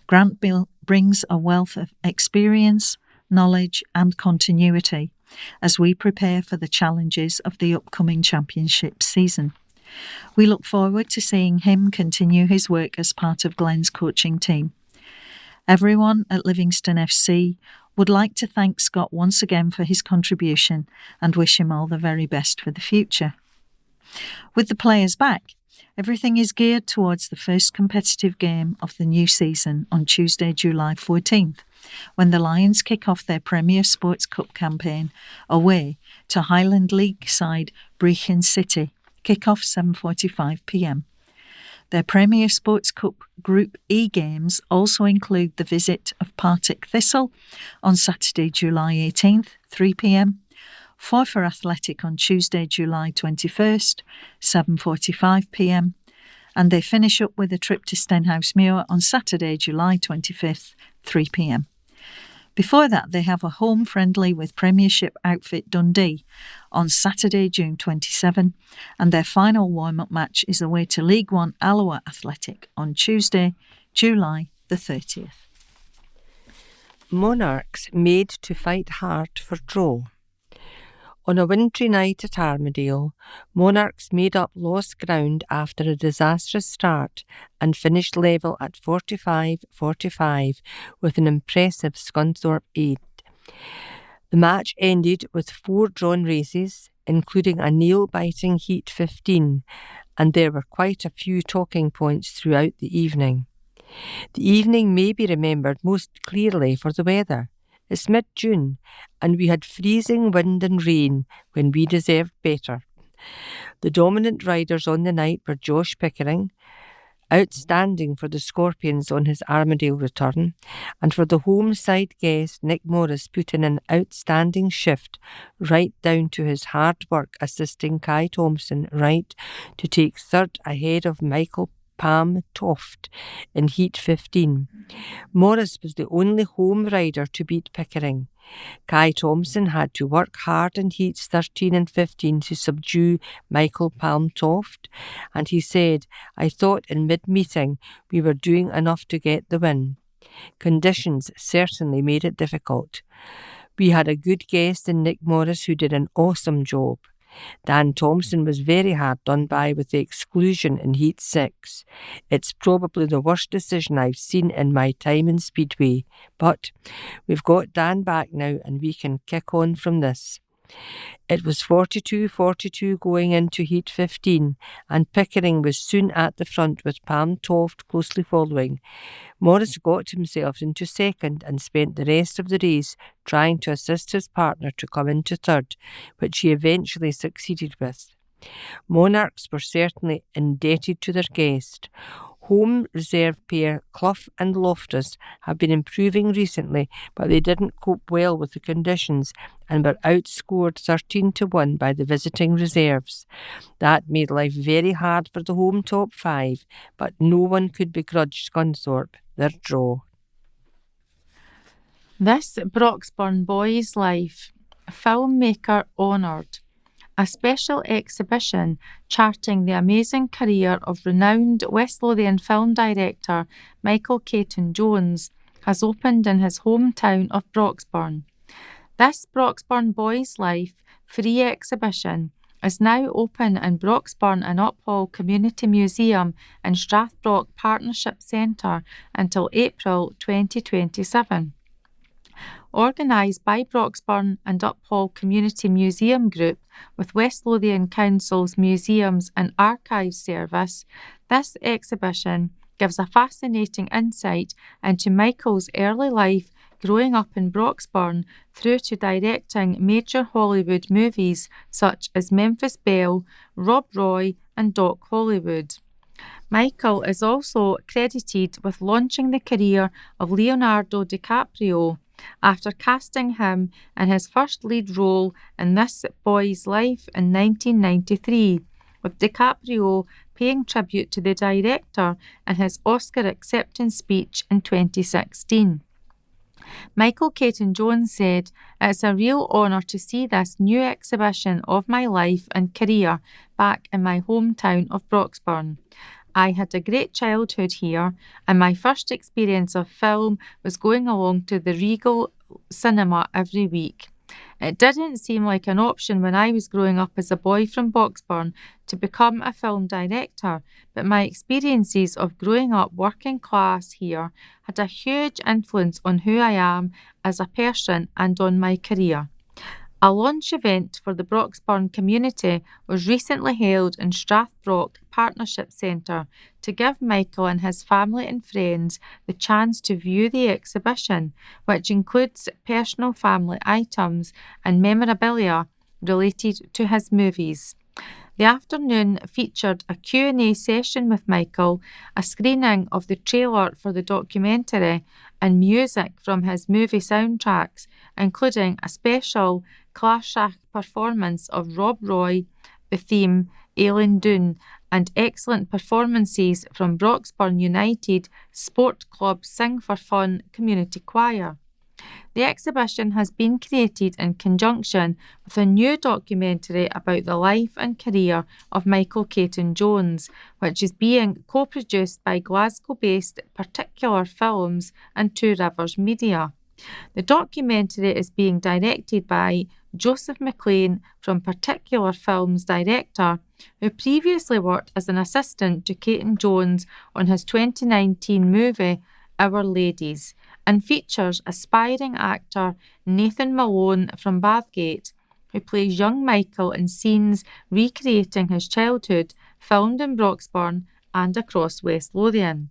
Grant brings a wealth of experience, knowledge and continuity as we prepare for the challenges of the upcoming championship season. We look forward to seeing him continue his work as part of Glenn's coaching team. Everyone at Livingston FC would like to thank Scott once again for his contribution and wish him all the very best for the future. With the players back, everything is geared towards the first competitive game of the new season on Tuesday, July 14th, when the Lions kick off their Premier Sports Cup campaign away to Highland League side Brechin City, kick-off 7:45pm. Their Premier Sports Cup Group E games also include the visit of Partick Thistle on Saturday, July 18th, 3pm, Forfar Athletic on Tuesday, July 21st, 7:45pm, and they finish up with a trip to Stenhousemuir on Saturday, July 25th, 3pm. Before that, they have a home friendly with Premiership outfit Dundee on Saturday, June 27, and their final warm-up match is away to League One Alloa Athletic on Tuesday, July the 30th. Monarchs made to fight hard for draw. On a wintry night at Armadale, Monarchs made up lost ground after a disastrous start and finished level at 45-45 with an impressive Scunthorpe aid. The match ended with 4 drawn races, including a nail-biting Heat 15, and there were quite a few talking points throughout the evening. The evening may be remembered most clearly for the weather. It's mid-June, and we had freezing wind and rain when we deserved better. The dominant riders on the night were Josh Pickering, outstanding for the Scorpions on his Armadale return, and for the home side guest, Nick Morris put in an outstanding shift right down to his hard work assisting Kai Thompson right to take third ahead of Michael Palm Toft in Heat 15. Morris was the only home rider to beat Pickering. Kai Thompson had to work hard in Heats 13 and 15 to subdue Michael Palm Toft, and he said, "I thought in mid-meeting we were doing enough to get the win." Conditions certainly made it difficult. We had a good guest in Nick Morris who did an awesome job. Dan Thompson was very hard done by with the exclusion in Heat 6. It's probably the worst decision I've seen in my time in Speedway, but we've got Dan back now and we can kick on from this. It was 42-42 going into Heat 15, and Pickering was soon at the front with Palm Toft closely following. Morris got himself into second and spent the rest of the race trying to assist his partner to come into third, which he eventually succeeded with. Monarchs were certainly indebted to their guest. Home reserve pair Clough and Loftus have been improving recently, but they didn't cope well with the conditions and were outscored 13-1 by the visiting reserves. That made life very hard for the home top 5, but no one could begrudge Scunthorpe their draw. This Broxburn Boys' Life, filmmaker honoured. A special exhibition charting the amazing career of renowned West Lothian film director Michael Caton-Jones has opened in his hometown of Broxburn. This Broxburn Boys' Life free exhibition is now open in Broxburn and Uphall Community Museum and Strathbrock Partnership Centre until April 2027. Organised by Broxburn and Uphall Community Museum Group with West Lothian Council's Museums and Archives Service, this exhibition gives a fascinating insight into Michael's early life growing up in Broxburn through to directing major Hollywood movies such as Memphis Belle, Rob Roy and Doc Hollywood. Michael is also credited with launching the career of Leonardo DiCaprio, after casting him in his first lead role in This Boy's Life in 1993, with DiCaprio paying tribute to the director in his Oscar acceptance speech in 2016. Michael Caton-Jones said, "It's a real honour to see this new exhibition of my life and career back in my hometown of Broxburn. I had a great childhood here, and my first experience of film was going along to the Regal cinema every week. It didn't seem like an option when I was growing up as a boy from Broxburn to become a film director, but my experiences of growing up working class here had a huge influence on who I am as a person and on my career." A launch event for the Broxburn community was recently held in Strathbrock Partnership Centre to give Michael and his family and friends the chance to view the exhibition, which includes personal family items and memorabilia related to his movies. The afternoon featured a Q&A session with Michael, a screening of the trailer for the documentary, and music from his movie soundtracks, including a special Clarsach performance of Rob Roy, the theme, Aileen Doon, and excellent performances from Broxburn United Sport Club Sing for Fun Community Choir. The exhibition has been created in conjunction with a new documentary about the life and career of Michael Caton-Jones, which is being co-produced by Glasgow-based Particular Films and Two Rivers Media. The documentary is being directed by Joseph McLean from Particular Films director, who previously worked as an assistant to Caton-Jones on his 2019 movie Our Ladies, and features aspiring actor Nathan Malone from Bathgate, who plays young Michael in scenes recreating his childhood, filmed in Broxburn and across West Lothian.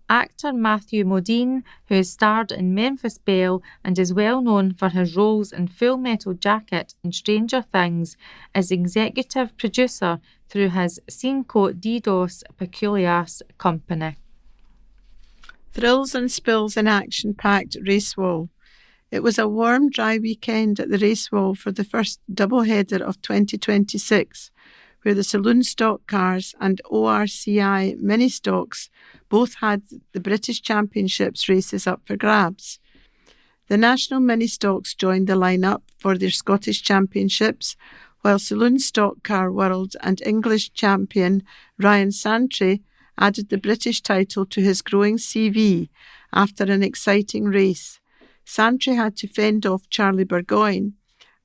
Actor Matthew Modine, who has starred in Memphis Belle and is well known for his roles in Full Metal Jacket and Stranger Things, is executive producer through his Cinco Dedos Peculiares company. Thrills and spills in action-packed Racewall. It was a warm, dry weekend at the Racewall for the first doubleheader of 2026, where the Saloon Stock Cars and ORCI Mini Stocks both had the British Championships races up for grabs. The National Mini Stocks joined the line-up for their Scottish Championships, while Saloon Stock Car World and English champion Ryan Santry added the British title to his growing CV after an exciting race. Santry had to fend off Charlie Burgoyne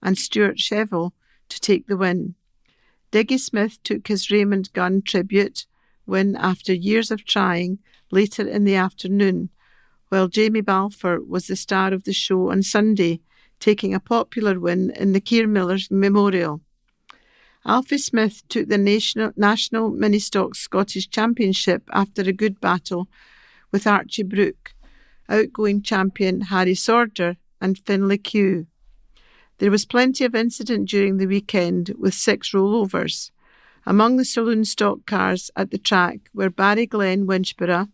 and Stuart Sheville to take the win. Diggy Smith took his Raymond Gunn tribute win after years of trying later in the afternoon, while Jamie Balfour was the star of the show on Sunday, taking a popular win in the Keir Miller's Memorial. Alfie Smith took the National Mini-Stock Scottish Championship after a good battle with Archie Brooke, outgoing champion Harry Sorder and Finlay Kew. There was plenty of incident during the weekend with 6 rollovers. Among the Saloon Stock cars at the track were Barry Glenn Winchborough,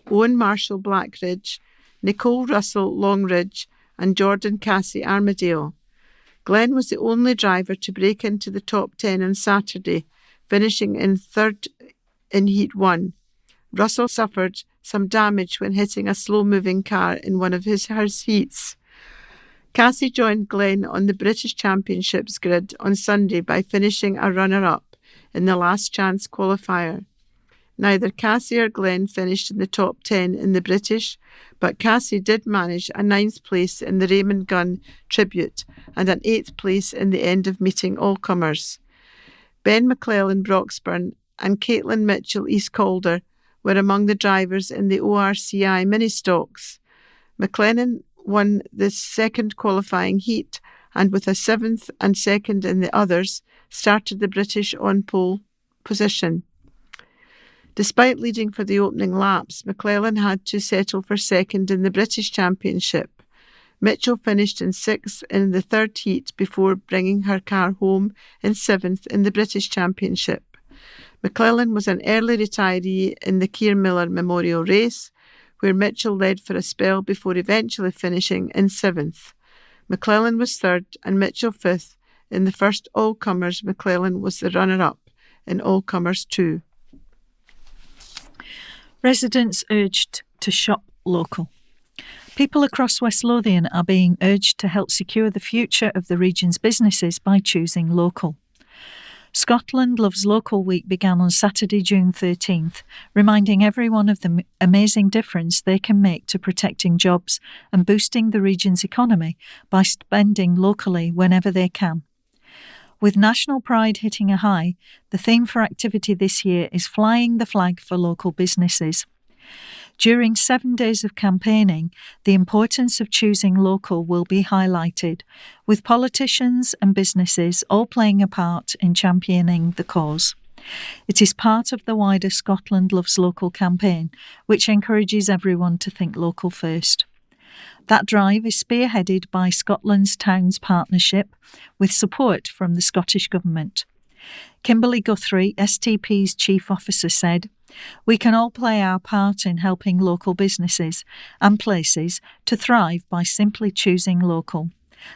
Owen Marshall Blackridge, Nicole Russell Longridge and Jordan Cassie Armadale. Glenn was the only driver to break into the top 10 on Saturday, finishing in third in Heat 1. Russell suffered some damage when hitting a slow-moving car in one of his heats. Cassie joined Glenn on the British Championships grid on Sunday by finishing a runner-up in the last chance qualifier. Neither Cassie or Glenn finished in the top 10 in the British, but Cassie did manage a 9th place in the Raymond Gunn tribute and an 8th place in the end of meeting all-comers. Ben McClellan Broxburn and Caitlin Mitchell East Calder were among the drivers in the ORCI mini-stocks. McLennan won the second qualifying heat and with a 7th and 2nd in the others, started the British on pole position. Despite leading for the opening laps, McClellan had to settle for 2nd in the British Championship. Mitchell finished in 6th in the 3rd heat before bringing her car home in 7th in the British Championship. McClellan was an early retiree in the Keir Miller Memorial Race, where Mitchell led for a spell before eventually finishing in 7th. McClellan was 3rd and Mitchell 5th. In the first all-comers, McClellan was the runner-up in all-comers 2. Residents urged to shop local. People across West Lothian are being urged to help secure the future of the region's businesses by choosing local. Scotland Loves Local Week began on Saturday, June 13th, reminding everyone of the amazing difference they can make to protecting jobs and boosting the region's economy by spending locally whenever they can. With national pride hitting a high, the theme for activity this year is flying the flag for local businesses. During 7 days of campaigning, the importance of choosing local will be highlighted, with politicians and businesses all playing a part in championing the cause. It is part of the wider Scotland Loves Local campaign, which encourages everyone to think local first. That drive is spearheaded by Scotland's Towns Partnership, with support from the Scottish Government. Kimberly Guthrie, STP's Chief Officer, said, "We can all play our part in helping local businesses and places to thrive by simply choosing local.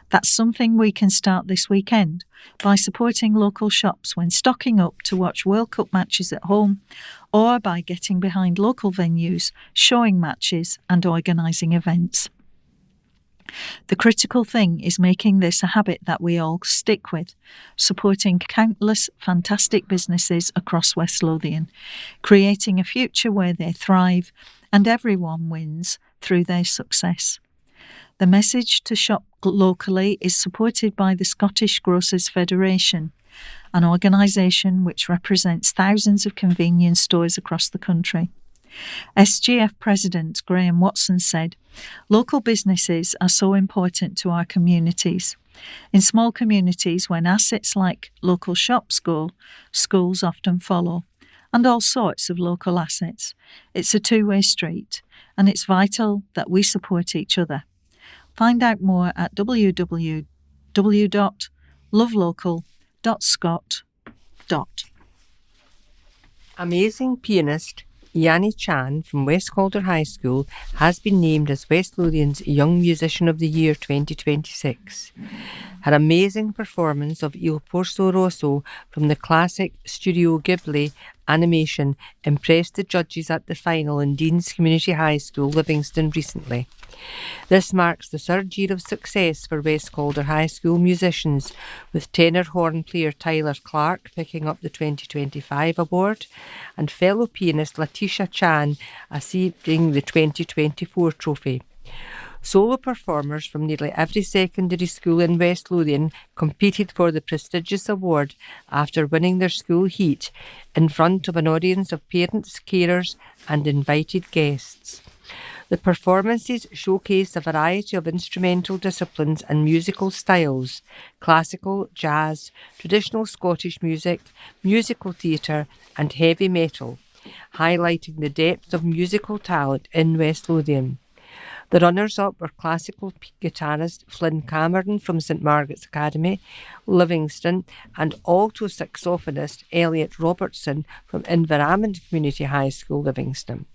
That's something we can start this weekend by supporting local shops when stocking up to watch World Cup matches at home, or by getting behind local venues, showing matches and organising events. The critical thing is making this a habit that we all stick with, supporting countless fantastic businesses across West Lothian, creating a future where they thrive and everyone wins through their success." The message to shop locally is supported by the Scottish Grocers Federation, an organisation which represents thousands of convenience stores across the country. SGF President Graham Watson said, "Local businesses are so important to our communities. In small communities, when assets like local shops go, schools often follow, and all sorts of local assets. It's a two-way street, and it's vital that we support each other." Find out more at www.lovelocal.scot. Amazing pianist Yanni Chan from West Calder High School has been named as West Lothian's Young Musician of the Year 2026. Her amazing performance of Il Porco Rosso from the classic Studio Ghibli animation impressed the judges at the final in Dean's Community High School, Livingston, recently. This marks the 3rd year of success for West Calder High School musicians, with tenor horn player Tyler Clark picking up the 2025 award and fellow pianist Letitia Chan receiving the 2024 trophy. Solo performers from nearly every secondary school in West Lothian competed for the prestigious award after winning their school heat in front of an audience of parents, carers and invited guests. The performances showcase a variety of instrumental disciplines and musical styles: classical, jazz, traditional Scottish music, musical theatre and heavy metal, highlighting the depth of musical talent in West Lothian. The runners-up were classical guitarist Flynn Cameron from St Margaret's Academy, Livingston, and alto saxophonist Elliot Robertson from Inveramond Community High School, Livingston.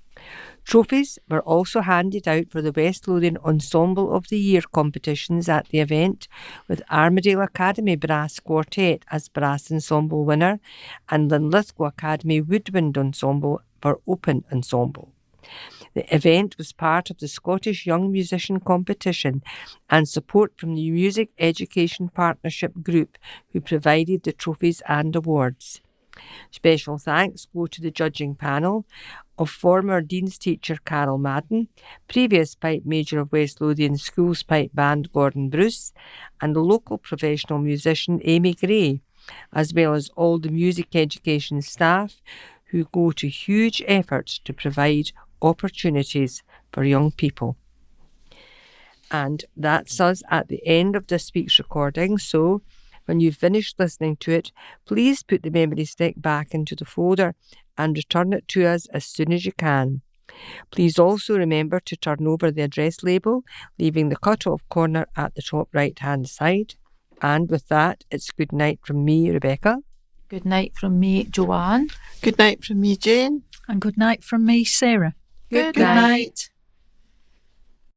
Trophies were also handed out for the West Lothian Ensemble of the Year competitions at the event, with Armadale Academy Brass Quartet as Brass Ensemble winner and Linlithgow Academy Woodwind Ensemble for Open Ensemble. The event was part of the Scottish Young Musician Competition and support from the Music Education Partnership Group, who provided the trophies and awards. Special thanks go to the judging panel of former Dean's teacher Carol Madden, previous pipe major of West Lothian Schools Pipe Band Gordon Bruce, and the local professional musician Amy Gray, as well as all the music education staff who go to huge efforts to provide opportunities for young people. And that's us at the end of this week's recording, so when you've finished listening to it, please put the memory stick back into the folder and return it to us as soon as you can. Please also remember to turn over the address label, leaving the cut-off corner at the top right-hand side. And with that, it's good night from me, Rebecca. Good night from me, Joanne. Good night from me, Jane. And good night from me, Sarah. Good night.